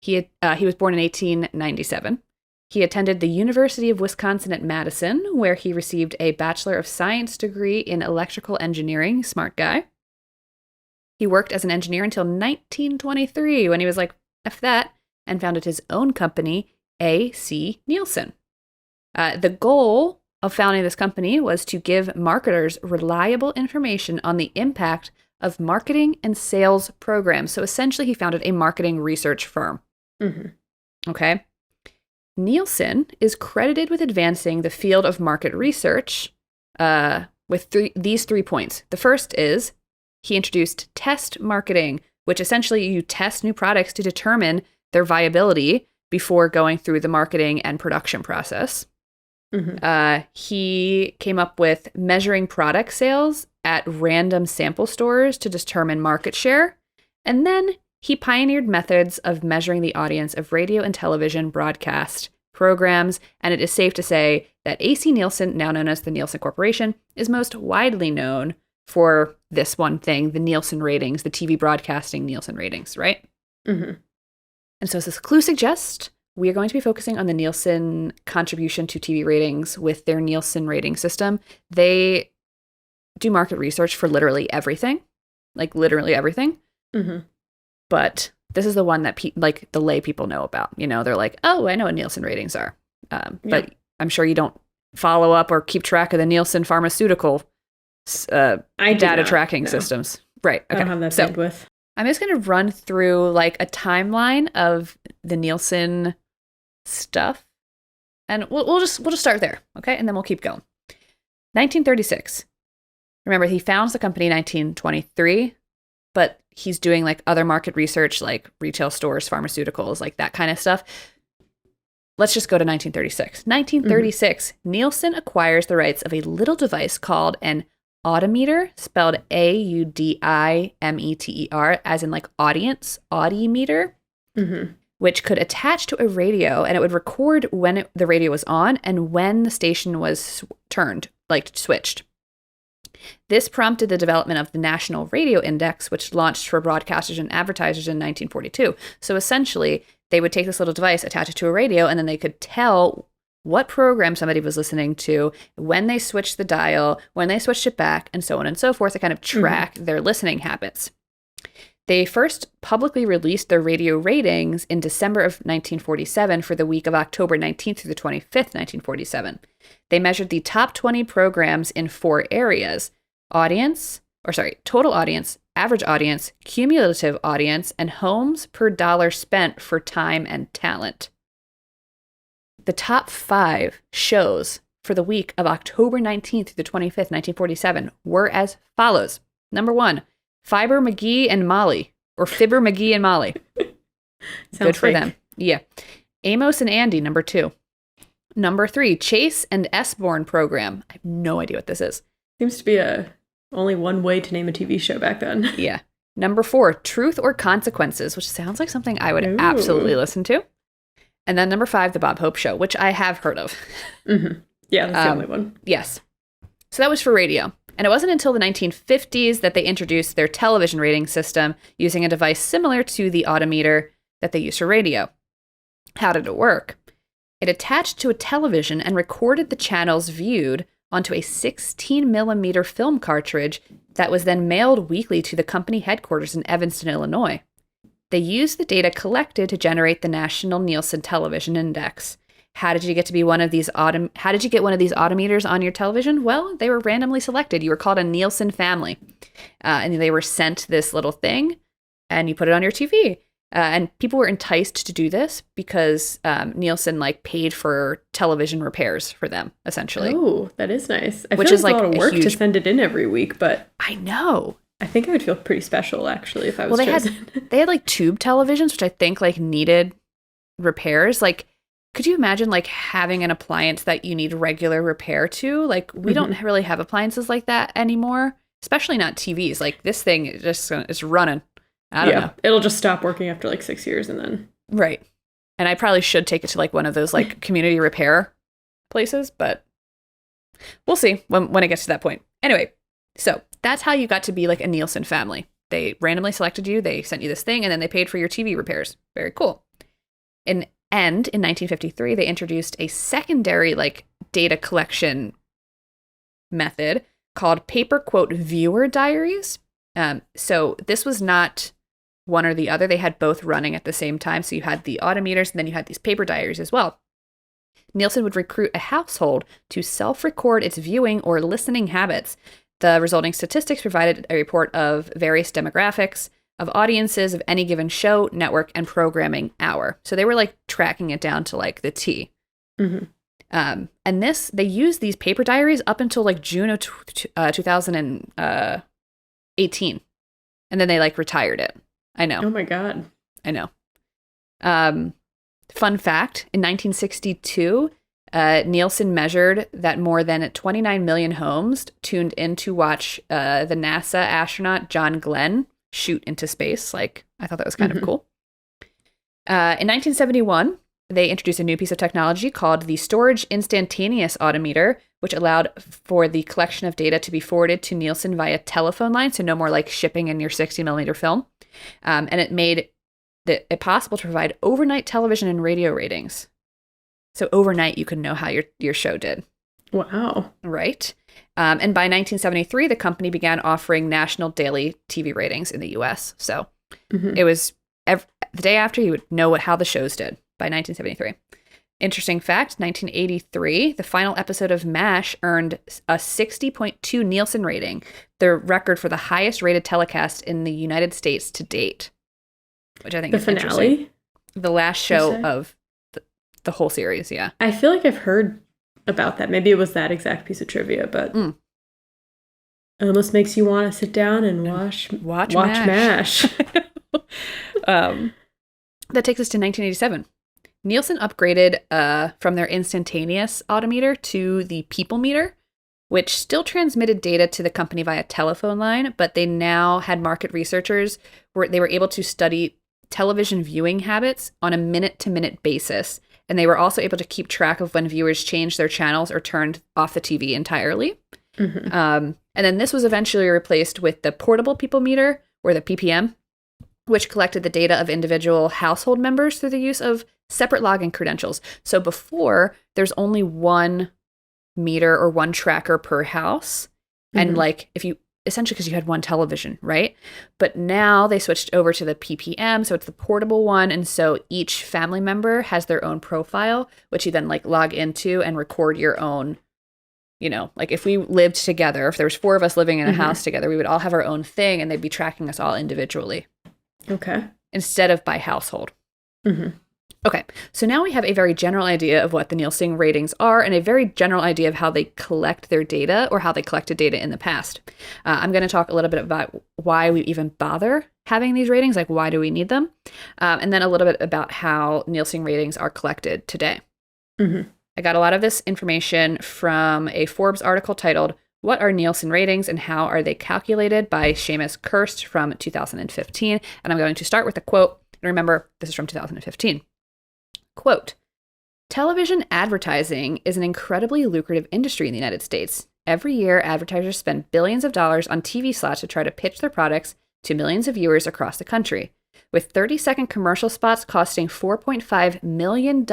Speaker 3: He was born in 1897. He attended the University of Wisconsin at Madison, where he received a Bachelor of Science degree in electrical engineering. Smart guy. He worked as an engineer until 1923, when he was like, F that, and founded his own company, A.C. Nielsen. The goal of founding this company was to give marketers reliable information on the impact of marketing and sales programs. So essentially, he founded a marketing research firm. Okay. Nielsen is credited with advancing the field of market research with these 3 points. The first is he introduced test marketing, which essentially you test new products to determine their viability before going through the marketing and production process. He came up with measuring product sales at random sample stores to determine market share. And then he pioneered methods of measuring the audience of radio and television broadcast programs. And it is safe to say that A.C. Nielsen, now known as the Nielsen Corporation, is most widely known for this one thing, the Nielsen ratings, the TV broadcasting Nielsen ratings, right? And so as this clue suggests, we are going to be focusing on the Nielsen contribution to TV ratings with their Nielsen rating system. They do market research for literally everything, like literally everything. But this is the one that like the lay people know about. You know, they're like, oh, I know what Nielsen ratings are. But I'm sure you don't follow up or keep track of the Nielsen pharmaceutical data tracking systems. Right. Okay.
Speaker 2: I don't have that bandwidth.
Speaker 3: I'm just going to run through like a timeline of the Nielsen stuff, and we'll just start there, okay? And then we'll keep going. 1936. Remember, he founds the company in 1923, but he's doing like other market research, like retail stores, pharmaceuticals, like that kind of stuff. Let's just go to 1936. 1936, Nielsen acquires the rights of a little device called an audimeter, spelled AUDIMETER, as in like audience, audimeter, which could attach to a radio, and it would record when the radio was on and when the station was turned, like switched. This prompted the development of the National Radio Index, which launched for broadcasters and advertisers in 1942. So essentially, they would take this little device, attach it to a radio, and then they could tell what program somebody was listening to, when they switched the dial, when they switched it back, and so on and so forth to kind of track their listening habits. They first publicly released their radio ratings in December of 1947 for the week of October 19th through the 25th, 1947. They measured the top 20 programs in 4 areas: total audience, average audience, cumulative audience, and homes per dollar spent for time and talent. The top 5 shows for the week of October 19th through the 25th, 1947 were as follows. Number 1, Fibber McGee and Molly, or Fibber McGee and Molly. Good for them. Yeah. Amos and Andy, number 2. Number 3, Chase and Esborn program. I have no idea what this is.
Speaker 2: Seems to be only one way to name a TV show back then.
Speaker 3: Yeah. Number 4, Truth or Consequences, which sounds like something I would absolutely listen to. And then number 5, The Bob Hope Show, which I have heard of.
Speaker 2: Yeah, that's the only one.
Speaker 3: Yes. So that was for radio. And it wasn't until the 1950s that they introduced their television rating system using a device similar to the audimeter that they used for radio. How did it work? It attached to a television and recorded the channels viewed onto a 16-millimeter film cartridge that was then mailed weekly to the company headquarters in Evanston, Illinois. They used the data collected to generate the National Nielsen Television Index. How did you get one of these autometers on your television? Well, they were randomly selected. You were called a Nielsen family. And they were sent this little thing, and you put it on your TV. And people were enticed to do this because Nielsen paid for television repairs for them, essentially.
Speaker 2: Oh, that is nice. I
Speaker 3: Which
Speaker 2: feel
Speaker 3: is
Speaker 2: it's a lot of work
Speaker 3: huge...
Speaker 2: to send it in every week, but
Speaker 3: I know.
Speaker 2: I think I would feel pretty special, actually, if I was chosen.
Speaker 3: They had tube televisions, which I think needed repairs. Could you imagine having an appliance that you need regular repair to? We don't really have appliances like that anymore, especially not TVs. This thing is running. I don't know.
Speaker 2: It'll just stop working after 6 years and then.
Speaker 3: Right. And I probably should take it to one of those community repair places, but we'll see when it gets to that point. Anyway, so that's how you got to be a Nielsen family. They randomly selected you, they sent you this thing, and then they paid for your TV repairs. Very cool. In 1953, they introduced a secondary data collection method called paper quote viewer diaries. So this was not one or the other. They had both running at the same time. So you had the autometers and then you had these paper diaries as well. Nielsen would recruit a household to self-record its viewing or listening habits. The resulting statistics provided a report of various demographics of audiences of any given show, network, and programming hour. So they were tracking it down to the T.
Speaker 2: Mm-hmm.
Speaker 3: And they used these paper diaries up until June of 2018. And then they retired it. I know.
Speaker 2: Oh my God.
Speaker 3: I know. Fun fact, in 1962, Nielsen measured that more than 29 million homes tuned in to watch the NASA astronaut John Glenn shoot into space. I thought that was kind of cool. In 1971, they introduced a new piece of technology called the Storage Instantaneous Autometer, which allowed for the collection of data to be forwarded to Nielsen via telephone line, so no more shipping in your 60-millimeter film. And it made it possible to provide overnight television and radio ratings. So overnight, you could know how your show did.
Speaker 2: Wow.
Speaker 3: Right. And by 1973, the company began offering national daily TV ratings in the U.S. So it was the day after you would know how the shows did by 1973. Interesting fact, 1983, the final episode of M.A.S.H. earned a 60.2 Nielsen rating, the record for the highest rated telecast in the United States to date, which I think is interesting. The finale? The last show of the whole series, yeah.
Speaker 2: I feel like I've heard about that. Maybe it was that exact piece of trivia, but it almost makes you want to sit down and watch M.A.S.H.
Speaker 3: That takes us to 1987. Nielsen upgraded from their instantaneous autometer to the people meter, which still transmitted data to the company via telephone line, but they now had market researchers where they were able to study television viewing habits on a minute-to-minute basis. And they were also able to keep track of when viewers changed their channels or turned off the TV entirely.
Speaker 2: Mm-hmm.
Speaker 3: And then this was eventually replaced with the portable people meter, or the PPM, which collected the data of individual household members through the use of separate login credentials. So before, there's only one meter or one tracker per house. And if you, essentially because you had one television, right? But now they switched over to the PPM, so it's the portable one. And so each family member has their own profile, which you then log into and record your own, if we lived together, if there was 4 of us living in a house together, we would all have our own thing and they'd be tracking us all individually.
Speaker 2: Okay.
Speaker 3: Instead of by household.
Speaker 2: Mm-hmm.
Speaker 3: Okay, so now we have a very general idea of what the Nielsen ratings are and a very general idea of how they collect their data or how they collected data in the past. I'm going to talk a little bit about why we even bother having these ratings, why do we need them, and then a little bit about how Nielsen ratings are collected today.
Speaker 2: Mm-hmm.
Speaker 3: I got a lot of this information from a Forbes article titled, "What are Nielsen ratings and how are they calculated?" by Seamus Kirst from 2015. And I'm going to start with a quote. And remember, this is from 2015. Quote, "Television advertising is an incredibly lucrative industry in the United States. Every year, advertisers spend billions of dollars on TV slots to try to pitch their products to millions of viewers across the country. with 30-second commercial spots costing $4.5 million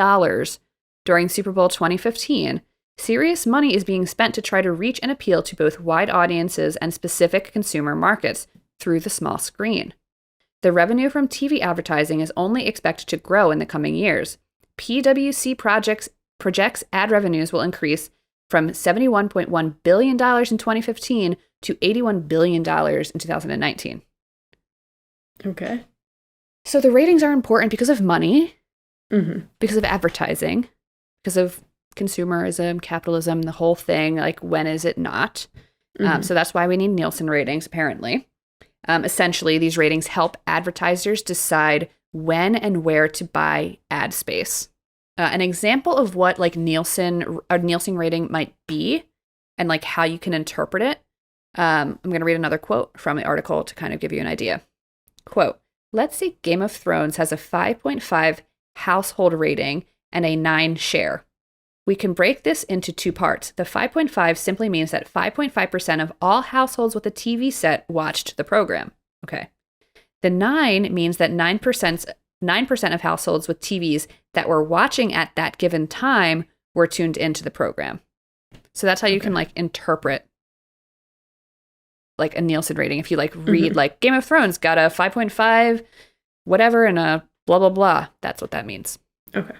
Speaker 3: during Super Bowl 2015. Serious money is being spent to try to reach and appeal to both wide audiences and specific consumer markets through the small screen. The revenue from TV advertising is only expected to grow in the coming years. PwC projects ad revenues will increase from $71.1 billion in 2015 to $81 billion in 2019.
Speaker 2: Okay.
Speaker 3: So the ratings are important because of money,
Speaker 2: Mm-hmm.
Speaker 3: because of advertising, because of consumerism, capitalism, the whole thing. Like, when is it not?
Speaker 2: Mm-hmm.
Speaker 3: So that's why we need Nielsen ratings, apparently. Essentially, these ratings help advertisers decide when and where to buy ad space. An example of what like a Nielsen rating might be and like how you can interpret it. I'm going to read another quote from the article to kind of give you an idea. Quote, let's say Game of Thrones has a 5.5 household rating and a 9 share. We can break this into 2 parts. The 5.5 simply means that 5.5% of all households with a TV set watched the program. Okay. The 9 means that 9% of households with TVs that were watching at that given time were tuned into the program. So that's how you can like interpret like a Nielsen rating. If you like read like Game of Thrones got a 5.5 whatever and a blah, blah, blah. That's what that means.
Speaker 2: Okay.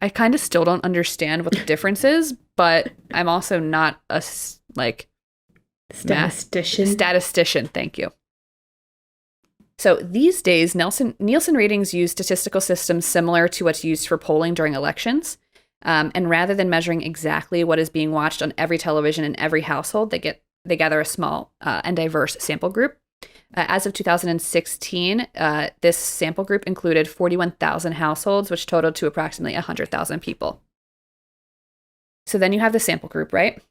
Speaker 3: I kind of still don't understand what the difference is, but I'm also not a like statistician. Thank you. So these days, Nielsen ratings use statistical systems similar to what's used for polling during elections. And rather than measuring exactly what is being watched on every television in every household, they gather a small and diverse sample group. As of 2016, this sample group included 41,000 households, which totaled to approximately 100,000 people. So then you have the sample group, right?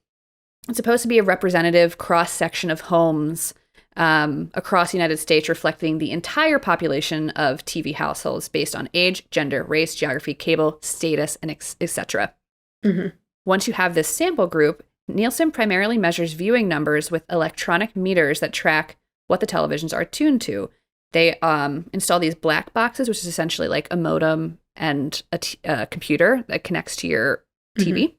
Speaker 3: It's supposed to be a representative cross-section of homes across the United States, reflecting the entire population of TV households based on age, gender, race, geography, cable, status, and etc.
Speaker 2: Mm-hmm.
Speaker 3: Once you have this sample group, Nielsen primarily measures viewing numbers with electronic meters that track what the televisions are tuned to. They install these black boxes, which is essentially like a modem and a computer that connects to your TV,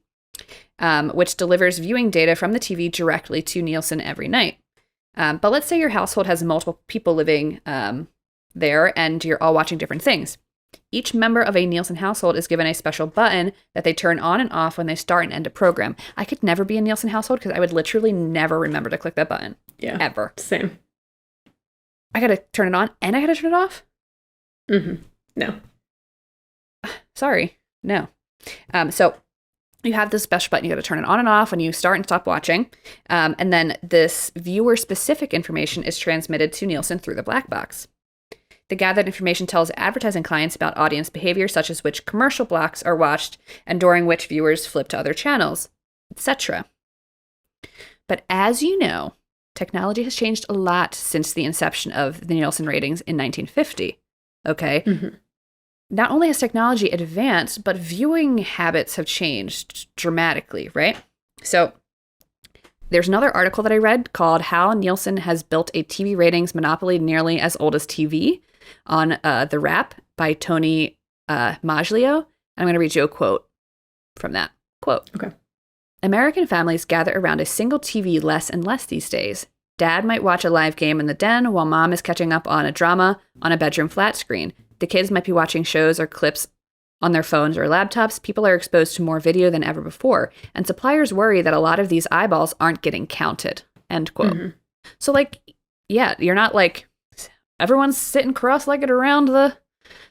Speaker 3: which delivers viewing data from the TV directly to Nielsen every night. But let's say your household has multiple people living there and you're all watching different things. Each member of a Nielsen household is given a special button that they turn on and off when they start and end a program. I could never be a Nielsen household because I would literally never remember to click that button.
Speaker 2: Yeah.
Speaker 3: Ever.
Speaker 2: Same.
Speaker 3: I got to turn it on and I got to turn it off?
Speaker 2: Mm-hmm. No.
Speaker 3: Sorry. No. So you have this special button. You got to turn it on and off when you start and stop watching. And then this viewer-specific information is transmitted to Nielsen through the black box. The gathered information tells advertising clients about audience behavior, such as which commercial blocks are watched and during which viewers flip to other channels, etc. But as you know, technology has changed a lot since the inception of the Nielsen ratings in 1950. Okay?
Speaker 2: Mm-hmm.
Speaker 3: Not only has technology advanced, but viewing habits have changed dramatically, right? So there's another article that I read called How Nielsen Has Built a TV Ratings Monopoly Nearly as Old as TV on The Wrap by Tony Maglio. I'm going to read you a quote from that. Quote.
Speaker 2: Okay.
Speaker 3: American families gather around a single TV less and less these days. Dad might watch a live game in the den while mom is catching up on a drama on a bedroom flat screen. The kids might be watching shows or clips on their phones or laptops. People are exposed to more video than ever before, and suppliers worry that a lot of these eyeballs aren't getting counted. End quote. Mm-hmm. So, like, yeah, you're not like everyone's sitting cross-legged around the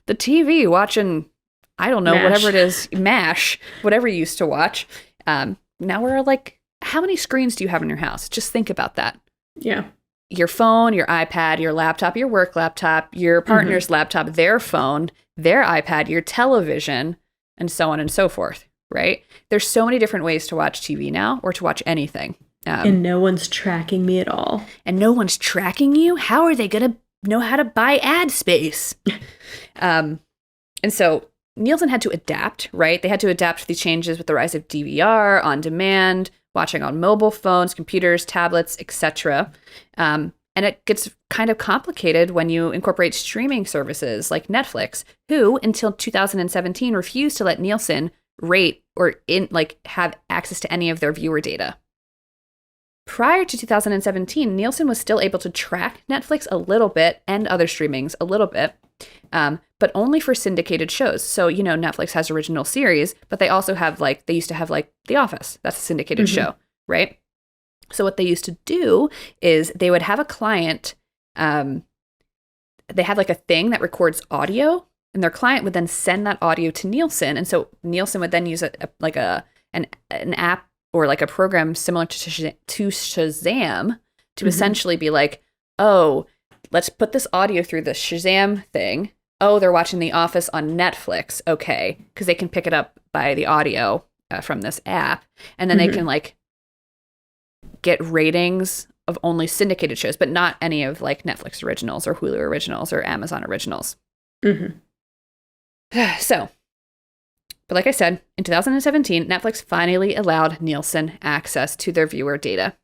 Speaker 3: TV watching, I don't know,
Speaker 2: M.A.S.H.
Speaker 3: whatever it is, M.A.S.H, whatever you used to watch. Now we're like, how many screens do you have in your house? Just think about that.
Speaker 2: Yeah.
Speaker 3: Your phone, your iPad, your laptop, your work laptop, your partner's laptop, their phone, their iPad, your television, and so on and so forth, right? There's so many different ways to watch TV now or to watch anything.
Speaker 2: And no one's tracking me at all.
Speaker 3: And no one's tracking you? How are they going to know how to buy ad space? And so Nielsen had to adapt, right? They had to adapt to these changes with the rise of DVR, on demand, watching on mobile phones, computers, tablets, etc. And it gets kind of complicated when you incorporate streaming services like Netflix, who until 2017 refused to let Nielsen rate or have access to any of their viewer data. Prior to 2017, Nielsen was still able to track Netflix a little bit and other streamings a little bit, but only for syndicated shows. So, Netflix has original series, but they also have they used to have The Office. That's a syndicated show, right? So what they used to do is they would have a client, they had a thing that records audio, and their client would then send that audio to Nielsen. And so Nielsen would then use an app or a program similar to Shazam to essentially be oh, let's put this audio through the Shazam thing. Oh, they're watching The Office on Netflix. Okay. Because they can pick it up by the audio from this app. And then they can get ratings of only syndicated shows, but not any of Netflix originals or Hulu originals or Amazon originals. So, but like I said, in 2017, Netflix finally allowed Nielsen access to their viewer data.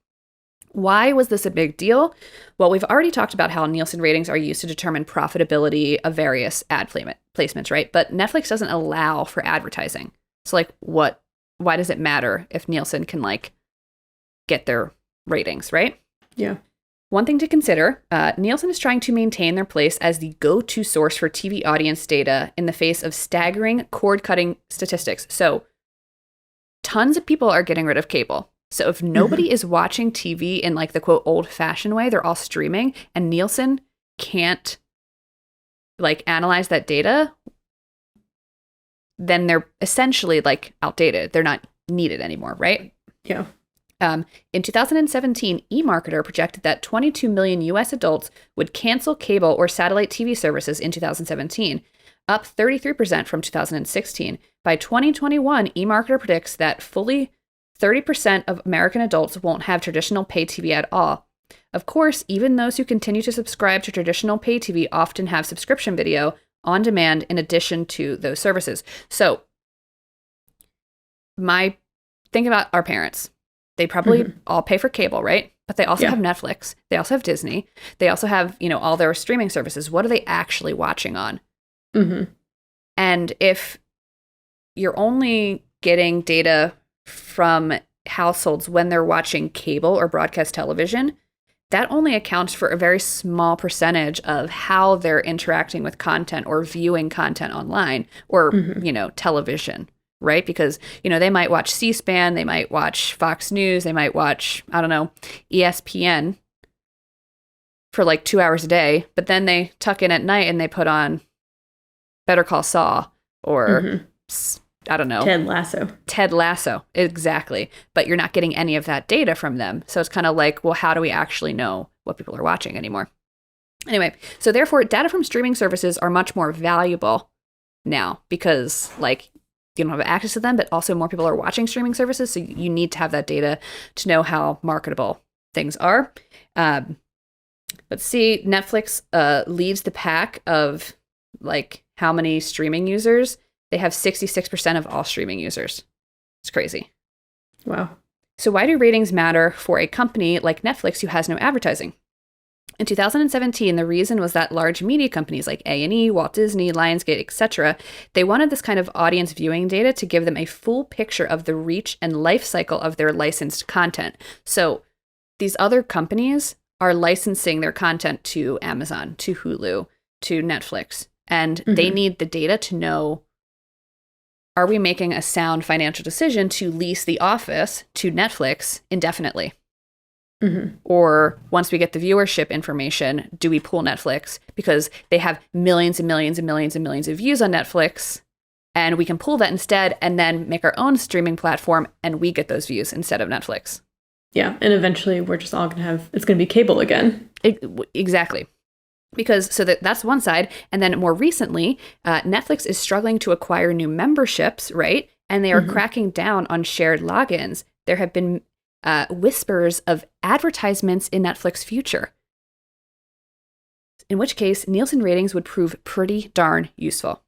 Speaker 3: Why was this a big deal? Well, we've already talked about how Nielsen ratings are used to determine profitability of various ad placements, right? But Netflix doesn't allow for advertising. So why does it matter if Nielsen can get their ratings, right?
Speaker 2: Yeah.
Speaker 3: One thing to consider, Nielsen is trying to maintain their place as the go-to source for TV audience data in the face of staggering cord-cutting statistics. So tons of people are getting rid of cable. So if nobody is watching TV in the quote old-fashioned way, they're all streaming, and Nielsen can't analyze that data, then they're essentially outdated. They're not needed anymore, right?
Speaker 2: Yeah.
Speaker 3: In 2017, eMarketer projected that 22 million U.S. adults would cancel cable or satellite TV services in 2017, up 33% from 2016. By 2021, eMarketer predicts that fully 30% of American adults won't have traditional pay TV at all. Of course, even those who continue to subscribe to traditional pay TV often have subscription video on demand in addition to those services. So, think about our parents. They probably all pay for cable, right? But they also have Netflix. They also have Disney. They also have, all their streaming services. What are they actually watching on? And if you're only getting data from households when they're watching cable or broadcast television, that only accounts for a very small percentage of how they're interacting with content or viewing content online or, television. Right? Because, they might watch C-SPAN, they might watch Fox News, they might watch, ESPN for 2 hours a day, but then they tuck in at night and they put on Better Call Saul or, Ted Lasso. Exactly. But you're not getting any of that data from them. So it's kind of well, how do we actually know what people are watching anymore? Anyway, so therefore, data from streaming services are much more valuable now because, you don't have access to them, but also more people are watching streaming services. So you need to have that data to know how marketable things are. Let's see, Netflix leads the pack of how many streaming users. They have 66% of all streaming users. It's crazy.
Speaker 2: Wow.
Speaker 3: So why do ratings matter for a company like Netflix who has no advertising? In 2017, the reason was that large media companies like A&E, Walt Disney, Lionsgate, etc., they wanted this kind of audience viewing data to give them a full picture of the reach and life cycle of their licensed content. So these other companies are licensing their content to Amazon, to Hulu, to Netflix, and they need the data to know, are we making a sound financial decision to lease The Office to Netflix indefinitely? Or once we get the viewership information, do we pull Netflix because they have millions and millions and millions and millions of views on Netflix, and we can pull that instead and then make our own streaming platform and we get those views instead of Netflix.
Speaker 2: Yeah, and eventually we're just all it's going to be cable again.
Speaker 3: Exactly. Because that's one side. And then more recently, Netflix is struggling to acquire new memberships, right? And they are cracking down on shared logins. There have been whispers of advertisements in Netflix future, in which case Nielsen ratings would prove pretty darn useful.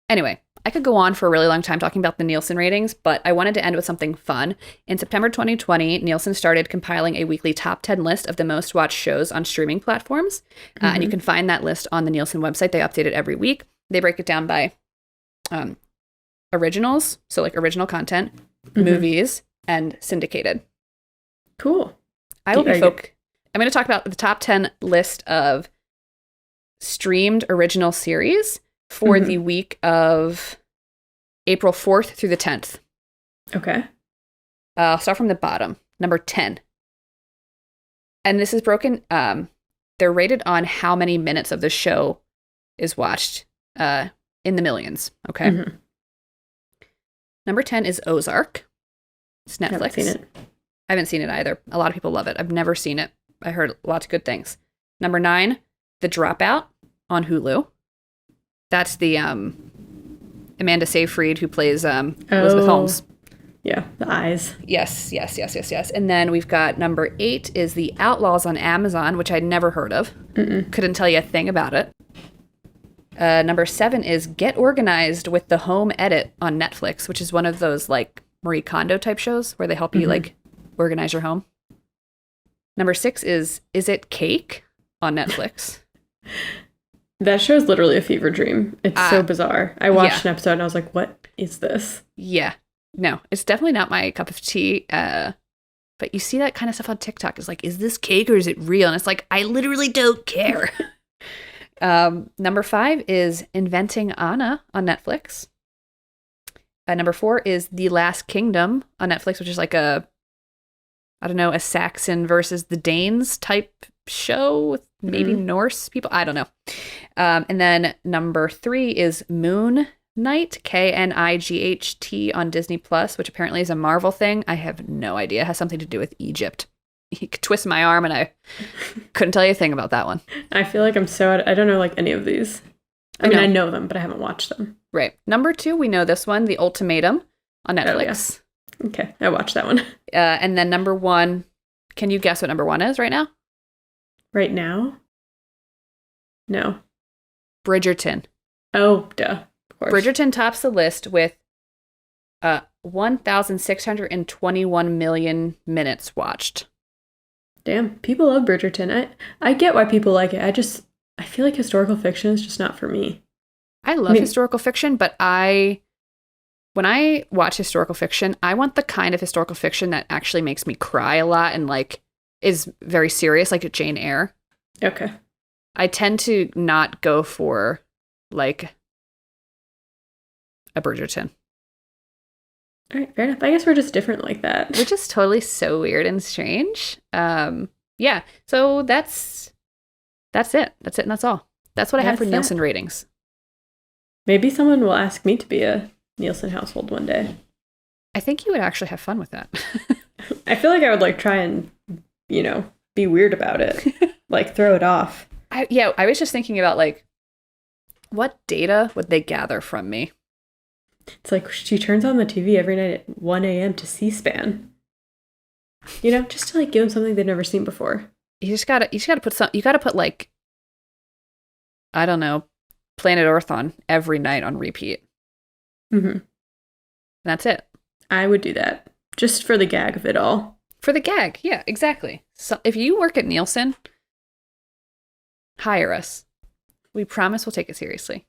Speaker 3: Anyway, I could go on for a really long time talking about the Nielsen ratings, but I wanted to end with something fun. In September 2020, Nielsen started compiling a weekly top 10 list of the most watched shows on streaming platforms. And you can find that list on the Nielsen website. They update it every week. They break it down by originals, so like original content, movies, and syndicated.
Speaker 2: Cool.
Speaker 3: I'm going to talk about the top 10 list of streamed original series for the week of April 4th through the 10th.
Speaker 2: Okay.
Speaker 3: I'll start from the bottom. Number 10. And this is broken. They're rated on how many minutes of the show is watched in the millions. Okay. Number 10 is Ozark. It's Netflix. I haven't seen it either. A lot of people love it. I've never seen it. I heard lots of good things. Number 9, The Dropout on Hulu. That's the Amanda Seyfried who plays Elizabeth Holmes.
Speaker 2: Yeah, the eyes.
Speaker 3: Yes. And then we've got number 8 is The Outlaws on Amazon, which I'd never heard of. Couldn't tell you a thing about it. Number 7 is Get Organized with the Home Edit on Netflix, which is one of those like Marie Kondo type shows where they help you like organize your home. Number 6 is It Cake on Netflix.
Speaker 2: That show is literally a fever dream. It's so bizarre. I watched an episode and I was like, what is this?
Speaker 3: Yeah. No, it's definitely not my cup of tea. But you see that kind of stuff on TikTok. It's like, is this cake or is it real? And it's like, I literally don't care. Number 5 is Inventing Anna on Netflix. Number 4 is The Last Kingdom on Netflix, which is like a Saxon versus the Danes type show with maybe Norse people. I don't know. And then number 3 is Moon Knight, Knight on Disney Plus, which apparently is a Marvel thing. I have no idea. It has something to do with Egypt. He could twist my arm and I couldn't tell you a thing about that one.
Speaker 2: I feel like I don't know like any of these. I mean, I know them, but I haven't watched them.
Speaker 3: Right. Number 2, we know this one, The Ultimatum on Netflix.
Speaker 2: Oh, yeah. Okay, I watched that one.
Speaker 3: And then number 1, can you guess what number 1 is right now?
Speaker 2: Right now? No.
Speaker 3: Bridgerton.
Speaker 2: Oh, duh. Of course.
Speaker 3: Bridgerton tops the list with 1,621 million minutes watched.
Speaker 2: Damn, people love Bridgerton. I get why people like it. I feel like historical fiction is just not for me.
Speaker 3: I love historical fiction, but when I watch historical fiction, I want the kind of historical fiction that actually makes me cry a lot and like is very serious, like Jane Eyre.
Speaker 2: Okay.
Speaker 3: I tend to not go for like a Bridgerton.
Speaker 2: All right, fair enough. I guess we're just different like that.
Speaker 3: We're just totally so weird and strange. Yeah. So that's it. That's it, and that's all. That's what I have for Nielsen ratings.
Speaker 2: Maybe someone will ask me to be a Nielsen household one day.
Speaker 3: I think you would actually have fun with that.
Speaker 2: I feel like I would like try and, be weird about it. Like throw it off.
Speaker 3: I was just thinking about like, what data would they gather from me?
Speaker 2: It's like she turns on the TV every night at 1 a.m. to C-SPAN. Just to like give them something they've never seen before. You gotta
Speaker 3: put like, I don't know, Planet Earth on every night on repeat.
Speaker 2: Mm-hmm.
Speaker 3: That's it.
Speaker 2: I would do that just for the gag of it all.
Speaker 3: For the gag, yeah, exactly. So if you work at Nielsen, hire us. We promise we'll take it seriously.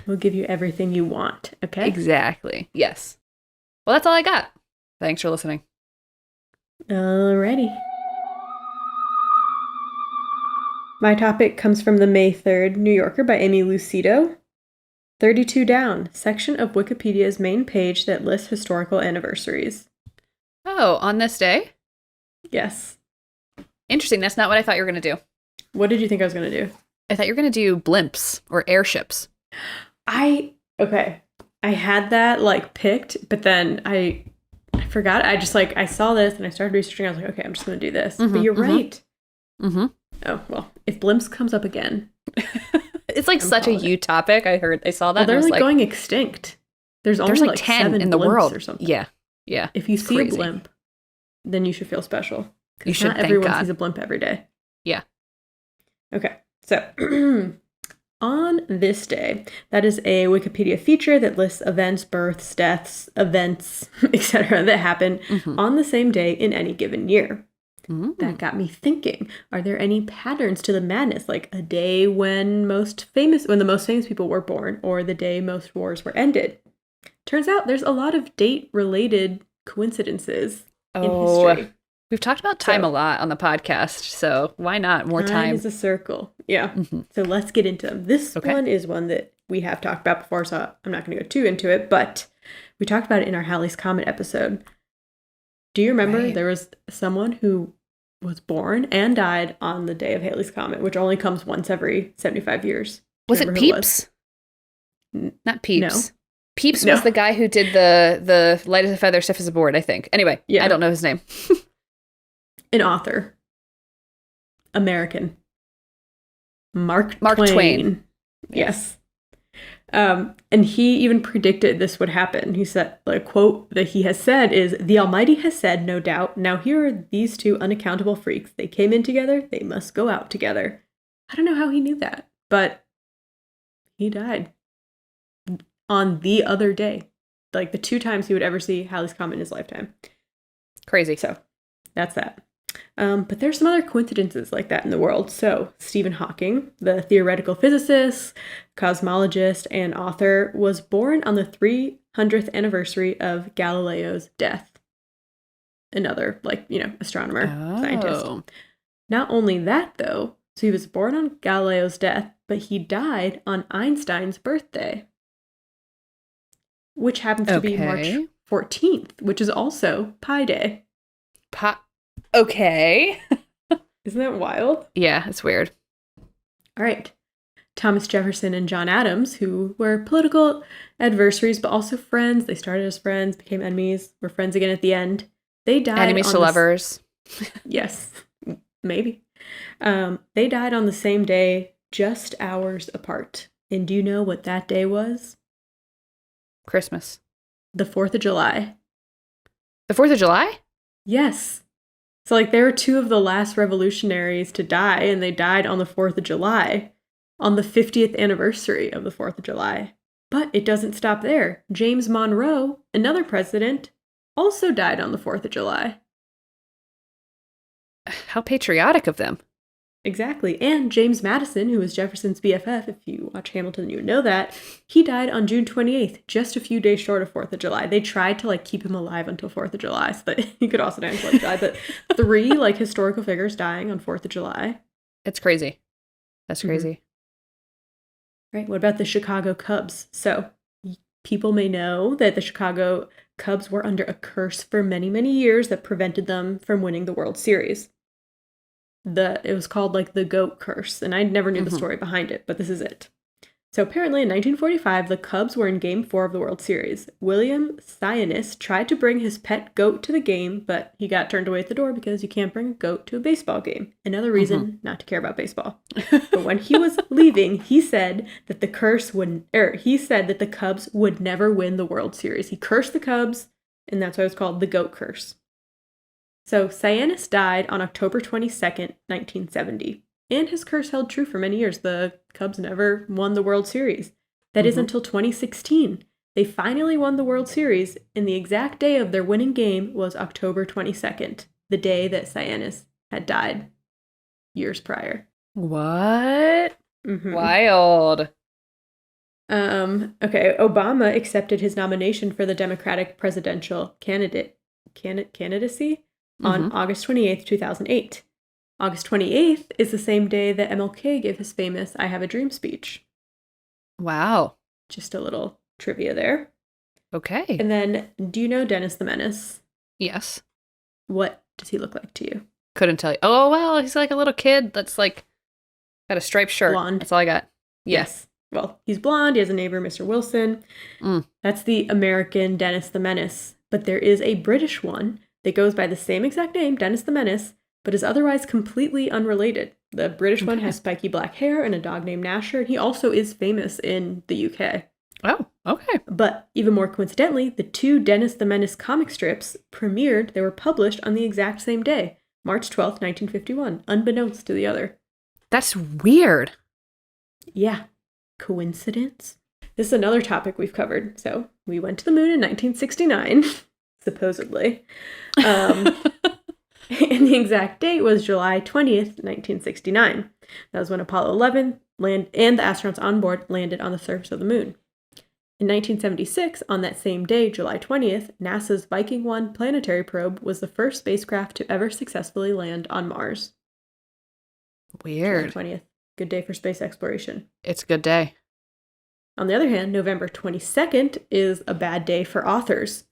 Speaker 2: We'll give you everything you want, okay?
Speaker 3: Exactly, yes. Well, that's all I got. Thanks for listening.
Speaker 2: Alrighty. My topic comes from the May 3rd New Yorker by Amy Lucido. 32 down, section of Wikipedia's main page that lists historical anniversaries.
Speaker 3: Oh, on this day?
Speaker 2: Yes.
Speaker 3: Interesting. That's not what I thought you were going to do.
Speaker 2: What did you think I was going to do?
Speaker 3: I thought you were going to do blimps or airships.
Speaker 2: Okay. I had that like picked, but then I forgot. I just like, I saw this and I started researching. I was like, okay, I'm just going to do this. But you're right.
Speaker 3: Mm-hmm.
Speaker 2: Oh, well, if blimps comes up again.
Speaker 3: It's like such a you topic. I saw that.
Speaker 2: Well, they're like going extinct. There's only like 10
Speaker 3: in the world
Speaker 2: or something.
Speaker 3: Yeah. Yeah.
Speaker 2: If you see a blimp, then you should feel special.
Speaker 3: You should
Speaker 2: not
Speaker 3: thank
Speaker 2: everyone
Speaker 3: God.
Speaker 2: sees a blimp every day.
Speaker 3: Yeah.
Speaker 2: Okay. So On this day, that is a Wikipedia feature that lists events, births, deaths, events, etc. that happen on the same day in any given year. That got me thinking, are there any patterns to the madness, like a day when the most famous people were born, or the day most wars were ended? Turns out there's a lot of date-related coincidences in history.
Speaker 3: We've talked about time a lot on the podcast, so why not more time?
Speaker 2: Time is a circle. Yeah. So let's get into them. This one is one that we have talked about before, so I'm not going to go too into it, but we talked about it in our Halley's Comet episode. Do you remember there was someone who was born and died on the day of Halley's Comet, which only comes once every 75 years?
Speaker 3: Was it Peeps? Not Peeps. No. Peeps was the guy who did the light as a feather, stiff as a board, I think. Anyway, I don't know his name.
Speaker 2: An author. American. Mark Twain. Yes. And he even predicted this would happen. He said, a quote that he has said is, "The Almighty has said, no doubt, now here are these two unaccountable freaks. They came in together, they must go out together." I don't know how he knew that, but he died on the other day. Like the 2 times he would ever see Halley's Comet in his lifetime.
Speaker 3: Crazy.
Speaker 2: So that's that. But there's some other coincidences like that in the world. So Stephen Hawking, the theoretical physicist, cosmologist, and author, was born on the 300th anniversary of Galileo's death. Another, astronomer, scientist. Not only that, though, so he was born on Galileo's death, but he died on Einstein's birthday, which happens to be March 14th, which is also Pi Day.
Speaker 3: Okay.
Speaker 2: Isn't that wild?
Speaker 3: Yeah, it's weird.
Speaker 2: All right. Thomas Jefferson and John Adams, who were political adversaries, but also friends. They started as friends, became enemies, were friends again at the end. They died
Speaker 3: enemies to lovers.
Speaker 2: Yes, maybe. They died on the same day, just hours apart. And do you know what that day was?
Speaker 3: Christmas.
Speaker 2: The 4th of July.
Speaker 3: The 4th of July?
Speaker 2: Yes. So, they were 2 of the last revolutionaries to die, and they died on the 4th of July, on the 50th anniversary of the 4th of July. But it doesn't stop there. James Monroe, another president, also died on the 4th of July.
Speaker 3: How patriotic of them.
Speaker 2: Exactly. And James Madison, who was Jefferson's BFF, if you watch Hamilton, you would know that, he died on June 28th, just a few days short of 4th of July. They tried to, keep him alive until 4th of July so that he could also die on 4th of July. But 3, historical figures dying on 4th of July.
Speaker 3: It's crazy. That's crazy.
Speaker 2: Right. What about the Chicago Cubs? So, people may know that the Chicago Cubs were under a curse for many, many years that prevented them from winning the World Series. It was called the goat curse, and I never knew the story behind it, but this is it. So apparently in 1945, the Cubs were in Game 4 of the World Series. William Sionis tried to bring his pet goat to the game, but he got turned away at the door because you can't bring a goat to a baseball game. Another reason not to care about baseball. But when he was leaving, he said that the Cubs would never win the World Series. He cursed the Cubs, and that's why it was called the goat curse. So Sionis died on October 22nd, 1970. And his curse held true for many years. The Cubs never won the World Series. That is until 2016. They finally won the World Series, and the exact day of their winning game was October 22nd, the day that Sionis had died years prior.
Speaker 3: What? Wild.
Speaker 2: Okay, Obama accepted his nomination for the Democratic presidential candidacy on August 28th, 2008. August 28th is the same day that MLK gave his famous I Have a Dream speech.
Speaker 3: Wow.
Speaker 2: Just a little trivia there.
Speaker 3: Okay.
Speaker 2: And then, do you know Dennis the Menace?
Speaker 3: Yes.
Speaker 2: What does he look like to you?
Speaker 3: Couldn't tell you. Oh, well, he's like a little kid that's got a striped shirt.
Speaker 2: Blonde.
Speaker 3: That's all I got.
Speaker 2: Yes. Well, he's blonde. He has a neighbor, Mr. Wilson. That's the American Dennis the Menace. But there is a British one that goes by the same exact name, Dennis the Menace, but is otherwise completely unrelated. The British one has spiky black hair and a dog named Nasher, and he also is famous in the UK.
Speaker 3: Oh, okay.
Speaker 2: But even more coincidentally, the 2 Dennis the Menace comic strips they were published on the exact same day, March 12th, 1951, unbeknownst to the other.
Speaker 3: That's weird.
Speaker 2: Yeah. coincidence? This is another topic we've covered. So we went to the moon in 1969, supposedly. And the exact date was July 20th, 1969. That was when Apollo 11 and the astronauts on board landed on the surface of the moon. In 1976, on that same day, July 20th, NASA's Viking 1 planetary probe was the first spacecraft to ever successfully land on Mars.
Speaker 3: Weird.
Speaker 2: July 20th. Good day for space exploration.
Speaker 3: It's a good day.
Speaker 2: On the other hand, November 22nd is a bad day for authors.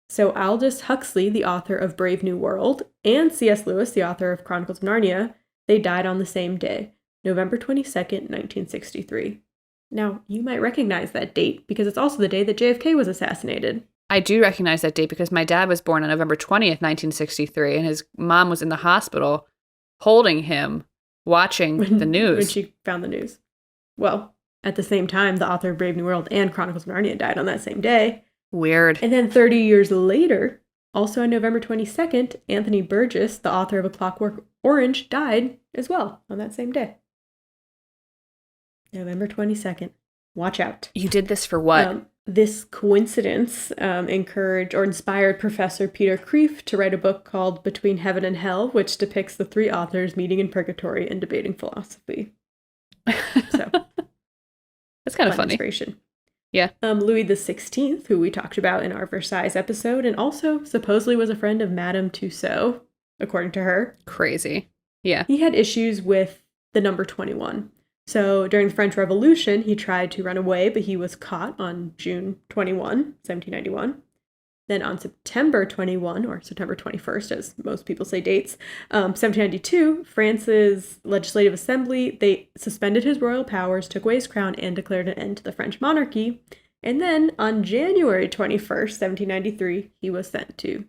Speaker 2: So Aldous Huxley, the author of Brave New World, and C.S. Lewis, the author of Chronicles of Narnia, they died on the same day, November 22nd, 1963. Now, you might recognize that date because it's also the day that JFK was assassinated.
Speaker 3: I do recognize that date because my dad was born on November 20th, 1963, and his mom was in the hospital holding him, watching the news.
Speaker 2: When she found the news. Well, at the same time, the author of Brave New World and Chronicles of Narnia died on that same day.
Speaker 3: Weird.
Speaker 2: And then 30 years later, also on November 22nd, Anthony Burgess, the author of A Clockwork Orange, died as well on that same day. November 22nd. Watch out.
Speaker 3: You did this for what?
Speaker 2: This coincidence inspired Professor Peter Kreeft to write a book called Between Heaven and Hell, which depicts the three authors meeting in purgatory and debating philosophy. So
Speaker 3: that's kind of funny.
Speaker 2: Inspiration.
Speaker 3: Yeah.
Speaker 2: Louis XVI, who we talked about in our Versailles episode, and also supposedly was a friend of Madame Tussaud, according to her.
Speaker 3: Crazy. Yeah.
Speaker 2: He had issues with the number 21. So during the French Revolution, he tried to run away, but he was caught on June 21, 1791. Then on September 21, or September 21st, as most people say dates, 1792, France's Legislative Assembly, they suspended his royal powers, took away his crown, and declared an end to the French monarchy. And then on January 21st, 1793, he was sent to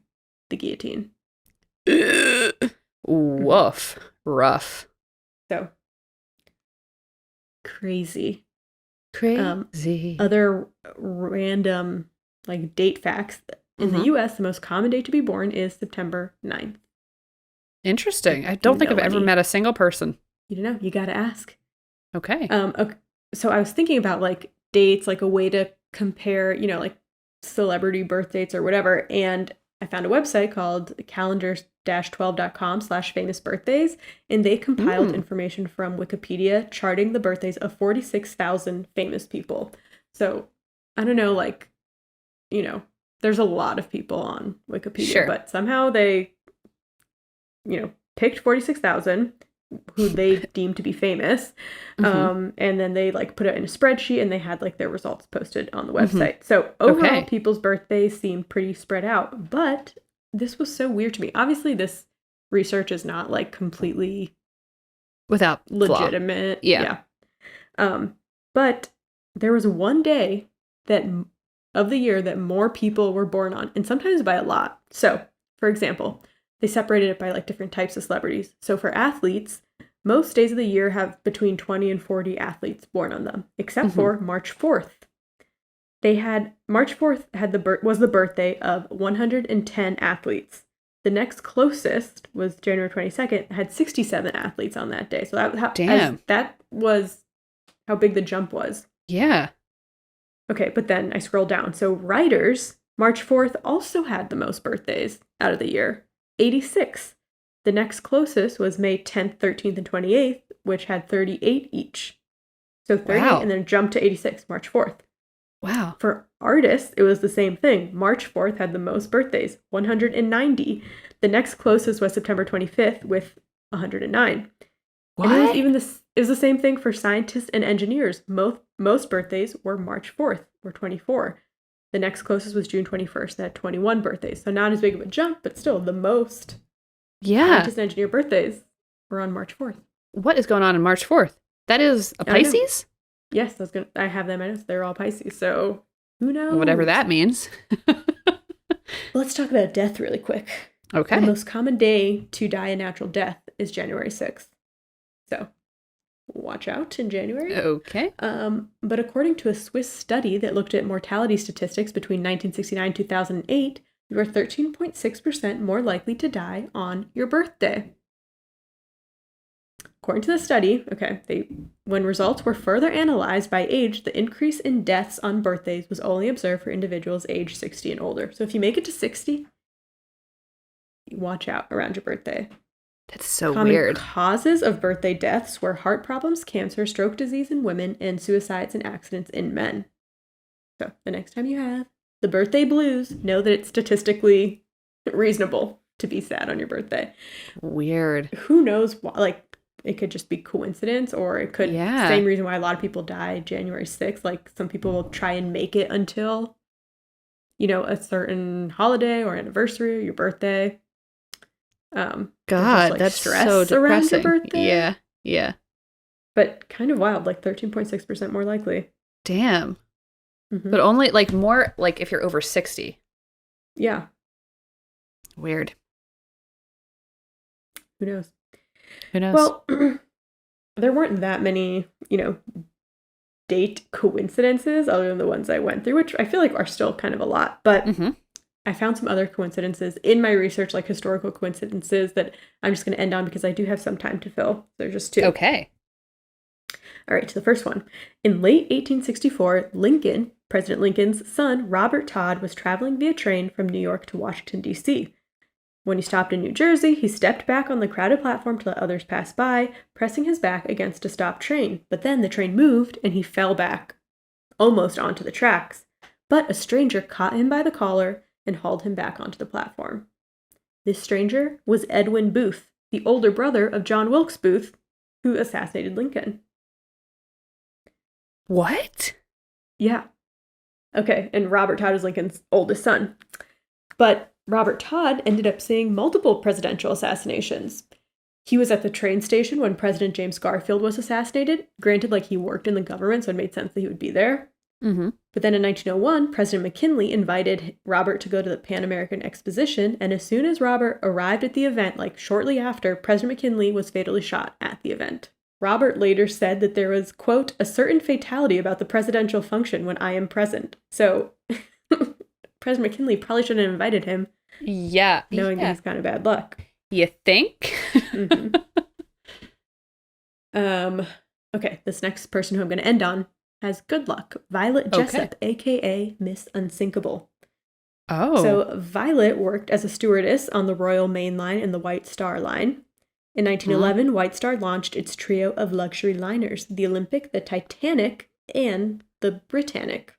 Speaker 2: the guillotine.
Speaker 3: Woof. Rough.
Speaker 2: So, crazy.
Speaker 3: Crazy.
Speaker 2: Other random, date facts. In the U.S., the most common day to be born is September 9th.
Speaker 3: Interesting. I don't think I've ever met a single person.
Speaker 2: You don't know. You got to ask.
Speaker 3: Okay.
Speaker 2: So I was thinking about, dates, a way to compare, celebrity birth dates or whatever. And I found a website called calendar-12.com/famous birthdays. And they compiled information from Wikipedia charting the birthdays of 46,000 famous people. So I don't know, there's a lot of people on Wikipedia,
Speaker 3: sure.
Speaker 2: But somehow they, picked 46,000 who they deemed to be famous. And then they put it in a spreadsheet and they had their results posted on the website. So overall, people's birthdays seemed pretty spread out, but this was so weird to me. Obviously, this research is not completely
Speaker 3: without
Speaker 2: legitimate.
Speaker 3: Yeah.
Speaker 2: But there was one day of the year that more people were born on, and sometimes by a lot. So, for example, they separated it by different types of celebrities. So for athletes, most days of the year have between 20 and 40 athletes born on them, except for March 4th. March 4th was the birthday of 110 athletes. The next closest was January 22nd, had 67 athletes on that day. So that was how big the jump was.
Speaker 3: Yeah.
Speaker 2: Okay, but then I scroll down. So writers, March 4th also had the most birthdays out of the year, 86. The next closest was May 10th, 13th, and 28th, which had 38 each. So 30, and then jumped to 86, March 4th.
Speaker 3: Wow.
Speaker 2: For artists, it was the same thing. March 4th had the most birthdays, 190. The next closest was September 25th with 109.
Speaker 3: What?
Speaker 2: And it was the same thing for scientists and engineers. Most birthdays were March 4th, or 24. The next closest was June 21st, that had 21 birthdays. So not as big of a jump, but still the most scientists and engineer birthdays were on March 4th.
Speaker 3: What is going on March 4th? That is a Pisces?
Speaker 2: Yes, I have them in it. They're all Pisces, so who knows?
Speaker 3: Whatever that means.
Speaker 2: Let's talk about death really quick.
Speaker 3: Okay.
Speaker 2: The most common day to die a natural death is January 6th. So watch out in January.
Speaker 3: Okay.
Speaker 2: But according to a Swiss study that looked at mortality statistics between 1969 and 2008, you are 13.6% more likely to die on your birthday. according to the study, when results were further analyzed by age, the increase in deaths on birthdays was only observed for individuals aged 60 and older. So if you make it to 60, watch out around your birthday.
Speaker 3: That's so
Speaker 2: Common
Speaker 3: weird.
Speaker 2: causes of birthday deaths were heart problems, cancer, stroke disease in women, and suicides and accidents in men. So the next time you have the birthday blues, know that it's statistically reasonable to be sad on your birthday.
Speaker 3: Weird.
Speaker 2: Who knows why? Like, it could just be coincidence, or it could
Speaker 3: Yeah.
Speaker 2: same reason why a lot of people die January 6th. Like, some people will try and make it until, a certain holiday or anniversary or your birthday.
Speaker 3: God,
Speaker 2: just,
Speaker 3: that's
Speaker 2: stress
Speaker 3: so
Speaker 2: around your
Speaker 3: depressing.
Speaker 2: birthday.
Speaker 3: Yeah.
Speaker 2: But kind of wild, like 13.6% more likely.
Speaker 3: Damn.
Speaker 2: Mhm.
Speaker 3: But only more if you're over 60.
Speaker 2: Yeah.
Speaker 3: Weird.
Speaker 2: Who knows?
Speaker 3: Who knows?
Speaker 2: Well, there weren't that many, date coincidences other than the ones I went through, which I feel like are still kind of a lot. But I found some other coincidences in my research, like historical coincidences, that I'm just going to end on because I do have some time to fill. There's just two.
Speaker 3: Okay.
Speaker 2: All right, to the first one. In late 1864, President Lincoln's son, Robert Todd, was traveling via train from New York to Washington, D.C. When he stopped in New Jersey, he stepped back on the crowded platform to let others pass by, pressing his back against a stopped train. But then the train moved, and he fell back, almost onto the tracks. But a stranger caught him by the collar and hauled him back onto the platform. This stranger was Edwin Booth, the older brother of John Wilkes Booth, who assassinated Lincoln.
Speaker 3: What?
Speaker 2: Yeah. Okay, and Robert Todd is Lincoln's oldest son. But Robert Todd ended up seeing multiple presidential assassinations. He was at the train station when President James Garfield was assassinated. Granted, he worked in the government, so it made sense that he would be there.
Speaker 3: Mm-hmm.
Speaker 2: But then in 1901, President McKinley invited Robert to go to the Pan American Exposition, and as soon as Robert arrived at the event, shortly after, President McKinley was fatally shot at the event. Robert later said that there was, quote, a certain fatality about the presidential function when I am present. So, President McKinley probably shouldn't have invited him.
Speaker 3: Yeah.
Speaker 2: Knowing that he's kind of bad luck.
Speaker 3: You think?
Speaker 2: Mm-hmm. Okay, this next person who I'm going to end on has good luck. Violet Jessup, a.k.a. Miss Unsinkable.
Speaker 3: Oh.
Speaker 2: So Violet worked as a stewardess on the Royal Main Line and the White Star Line. In 1911, White Star launched its trio of luxury liners, the Olympic, the Titanic, and the Britannic.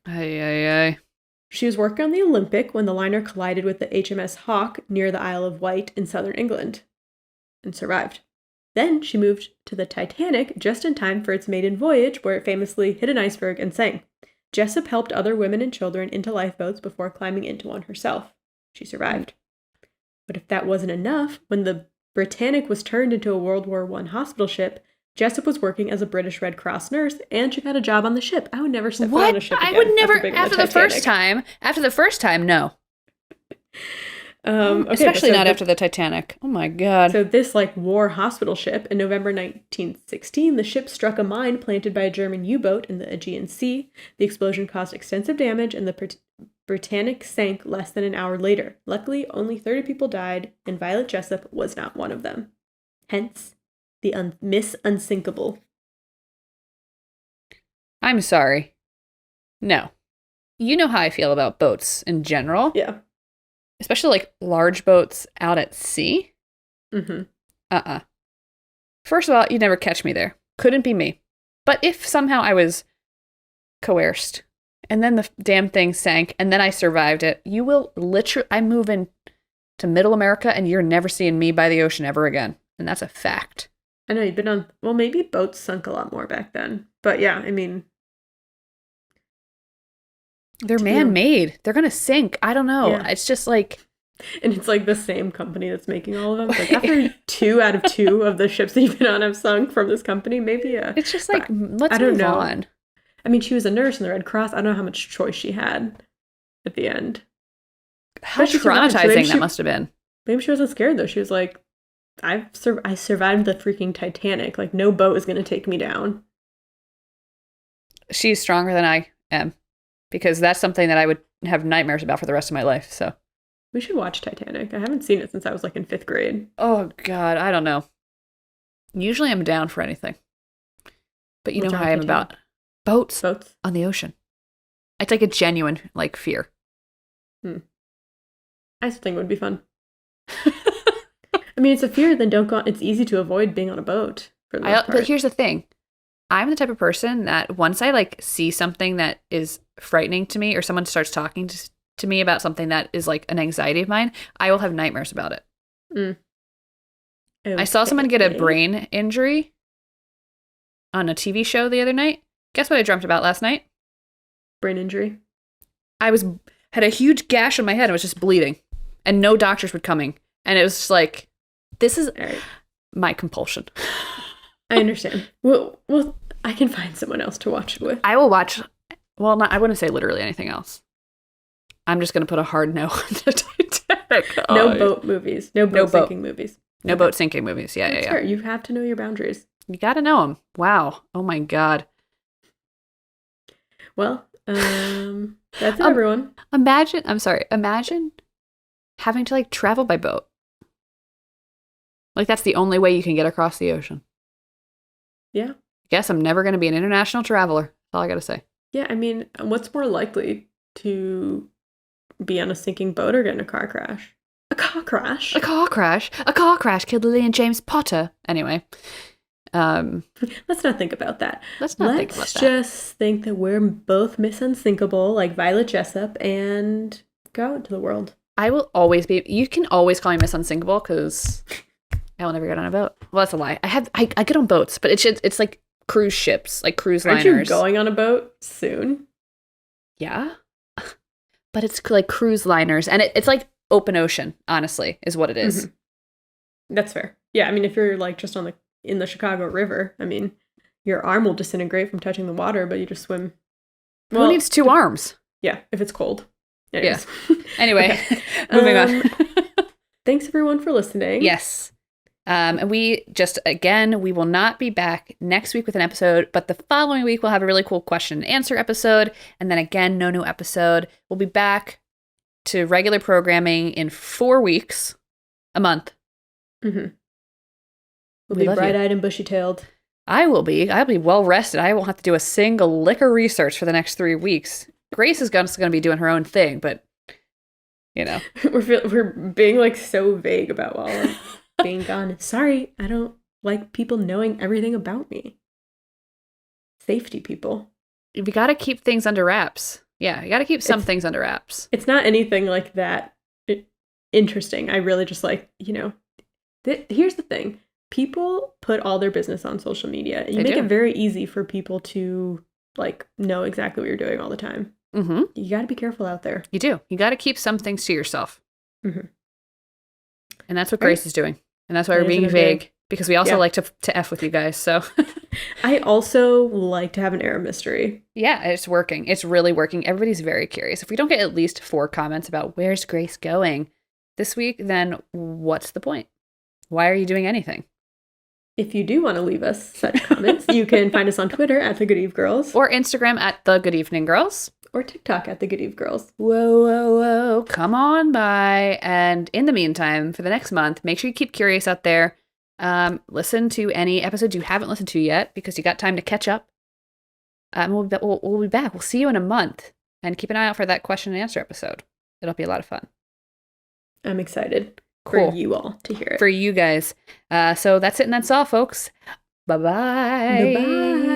Speaker 3: Aye.
Speaker 2: She was working on the Olympic when the liner collided with the HMS Hawke near the Isle of Wight in southern England and survived. Then she moved to the Titanic just in time for its maiden voyage, where it famously hit an iceberg and sank. Jessup helped other women and children into lifeboats before climbing into one herself. She survived. But if that wasn't enough, when the Britannic was turned into a World War I hospital ship, Jessup was working as a British Red Cross nurse, and she got a job on the ship. I would never step foot on a ship again.
Speaker 3: I would never,
Speaker 2: after
Speaker 3: the first time. After the first time, no. Especially not after the Titanic. Oh my God.
Speaker 2: So this war hospital ship, in November 1916, the ship struck a mine planted by a German U-boat in the Aegean Sea. The explosion caused extensive damage, and the Britannic sank less than an hour later. Luckily, only 30 people died, and Violet Jessup was not one of them. Hence, the Miss Unsinkable.
Speaker 3: I'm sorry. No. You know how I feel about boats in general.
Speaker 2: Yeah.
Speaker 3: Especially large boats out at sea.
Speaker 2: Mm-hmm.
Speaker 3: First of all, you'd never catch me there. Couldn't be me. But if somehow I was coerced, and then the damn thing sank, and then I survived it, you will literally, I move in to Middle America, and you're never seeing me by the ocean ever again. And that's a fact.
Speaker 2: I know you've been on, well, maybe boats sunk a lot more back then. But yeah, I mean.
Speaker 3: They're man-made. They're going to sink. I don't know.
Speaker 2: Yeah.
Speaker 3: It's just
Speaker 2: And it's the same company that's making all of them. After 2 out of 2 of the ships that you've been on have sunk from this company, maybe.
Speaker 3: It's just let's move on.
Speaker 2: I mean, she was a nurse in the Red Cross. I don't know how much choice she had at the end.
Speaker 3: How traumatizing that must have been.
Speaker 2: Maybe she wasn't scared, though. She was like, I survived the freaking Titanic. No boat is going to take me down.
Speaker 3: She's stronger than I am. Because that's something that I would have nightmares about for the rest of my life, so.
Speaker 2: We should watch Titanic. I haven't seen it since I was in 5th grade.
Speaker 3: Oh, God, I don't know. Usually I'm down for anything. But you
Speaker 2: What's
Speaker 3: know
Speaker 2: wrong
Speaker 3: how I am
Speaker 2: with you?
Speaker 3: about boats
Speaker 2: Boats?
Speaker 3: on the ocean. It's like a genuine like fear.
Speaker 2: I still think it would be fun. I mean, it's a fear, then don't go on. It's easy to avoid being on a boat for the most part.
Speaker 3: But here's the thing. I'm the type of person that once I like see something that is frightening to me or someone starts talking to me about something that is like an anxiety of mine, I will have nightmares about it.
Speaker 2: Mm.
Speaker 3: I saw someone get a
Speaker 2: Okay.
Speaker 3: brain injury on a TV show the other night. Guess what I dreamt about last night?
Speaker 2: Brain injury.
Speaker 3: I had a huge gash on my head. And I was just bleeding, and no doctors were coming. And it was just like, this is
Speaker 2: All right.
Speaker 3: my compulsion.
Speaker 2: I understand. Well, I can find someone else to watch it with.
Speaker 3: I will watch. Well, I wouldn't say literally anything else. I'm just gonna put a hard no on the Titanic.
Speaker 2: No boat movies. No boat sinking movies.
Speaker 3: No boat sinking movies. Yeah,
Speaker 2: That's
Speaker 3: yeah.
Speaker 2: fair. You have to know your boundaries.
Speaker 3: You gotta know them. Wow. Oh my god.
Speaker 2: Well, that's it, everyone.
Speaker 3: Imagine having to like travel by boat. Like that's the only way you can get across the ocean.
Speaker 2: Yeah.
Speaker 3: Guess I'm never gonna be an international traveler. That's all I gotta say.
Speaker 2: Yeah, I mean, what's more likely to be on a sinking boat or get in a car crash? A car crash?
Speaker 3: A car crash killed Lily and James Potter. Anyway.
Speaker 2: Let's not think about that.
Speaker 3: Let's not think about
Speaker 2: Let's
Speaker 3: that.
Speaker 2: just think that we're both Miss Unsinkable, like Violet Jessup, and go out into the world.
Speaker 3: I will always be. You can always call me Miss Unsinkable because I will never get on a boat. Well, that's a lie. I get on boats, but it's like cruise ships, like cruise
Speaker 2: Aren't
Speaker 3: liners.
Speaker 2: you going on a boat soon?
Speaker 3: Yeah, but it's like cruise liners, and it's like open ocean. Honestly, is what it is.
Speaker 2: That's fair. Yeah, I mean, if you're like just in the Chicago River, I mean, your arm will disintegrate from touching the water, but you just swim.
Speaker 3: Who needs two arms?
Speaker 2: Yeah, if it's cold. Anyways.
Speaker 3: Yeah. Anyway,
Speaker 2: Okay.
Speaker 3: moving on.
Speaker 2: Thanks everyone for listening.
Speaker 3: Yes. And we will not be back next week with an episode, but the following week we'll have a really cool question and answer episode. And then again, no new episode. We'll be back to regular programming in 4 weeks, a month.
Speaker 2: Mm-hmm. We'll
Speaker 3: We
Speaker 2: be
Speaker 3: love you.
Speaker 2: bright-eyed and bushy-tailed.
Speaker 3: I'll be well rested. I won't have to do a single lick of research for the next 3 weeks. Grace is going to be doing her own thing, but you know,
Speaker 2: we're being like so vague about while I'm being gone. Sorry, I don't like people knowing everything about me. Safety, people.
Speaker 3: we got to keep things under wraps. Yeah, you got to keep some things under wraps.
Speaker 2: It's not anything like that interesting. I really just like, here's the thing. People put all their business on social media, and you make it very easy for people to like know exactly what you're doing all the time.
Speaker 3: Mm-hmm.
Speaker 2: You got to be careful out there.
Speaker 3: You do. You got to keep some things to yourself.
Speaker 2: Mm-hmm.
Speaker 3: And that's what Grace is doing. And that's why we're being vague, because we also like to F with you guys. So
Speaker 2: I also like to have an air of mystery.
Speaker 3: Yeah, it's working. It's really working. Everybody's very curious. If we don't get at least 4 comments about where's Grace going this week, then what's the point? Why are you doing anything?
Speaker 2: If you do want to leave us such comments, you can find us on Twitter at The Good Eve Girls.
Speaker 3: Or Instagram at The Good Evening Girls.
Speaker 2: Or TikTok at The Good Eve Girls.
Speaker 3: Whoa. Come on by. And in the meantime, for the next month, make sure you keep curious out there. Listen to any episodes you haven't listened to yet, because you got time to catch up. We'll be back. We'll see you in a month. And keep an eye out for that question and answer episode. It'll be a lot of fun.
Speaker 2: I'm excited
Speaker 3: Cool.
Speaker 2: for you all to hear it.
Speaker 3: For you guys. So that's it and that's all, folks. Bye-bye.
Speaker 2: Bye-bye.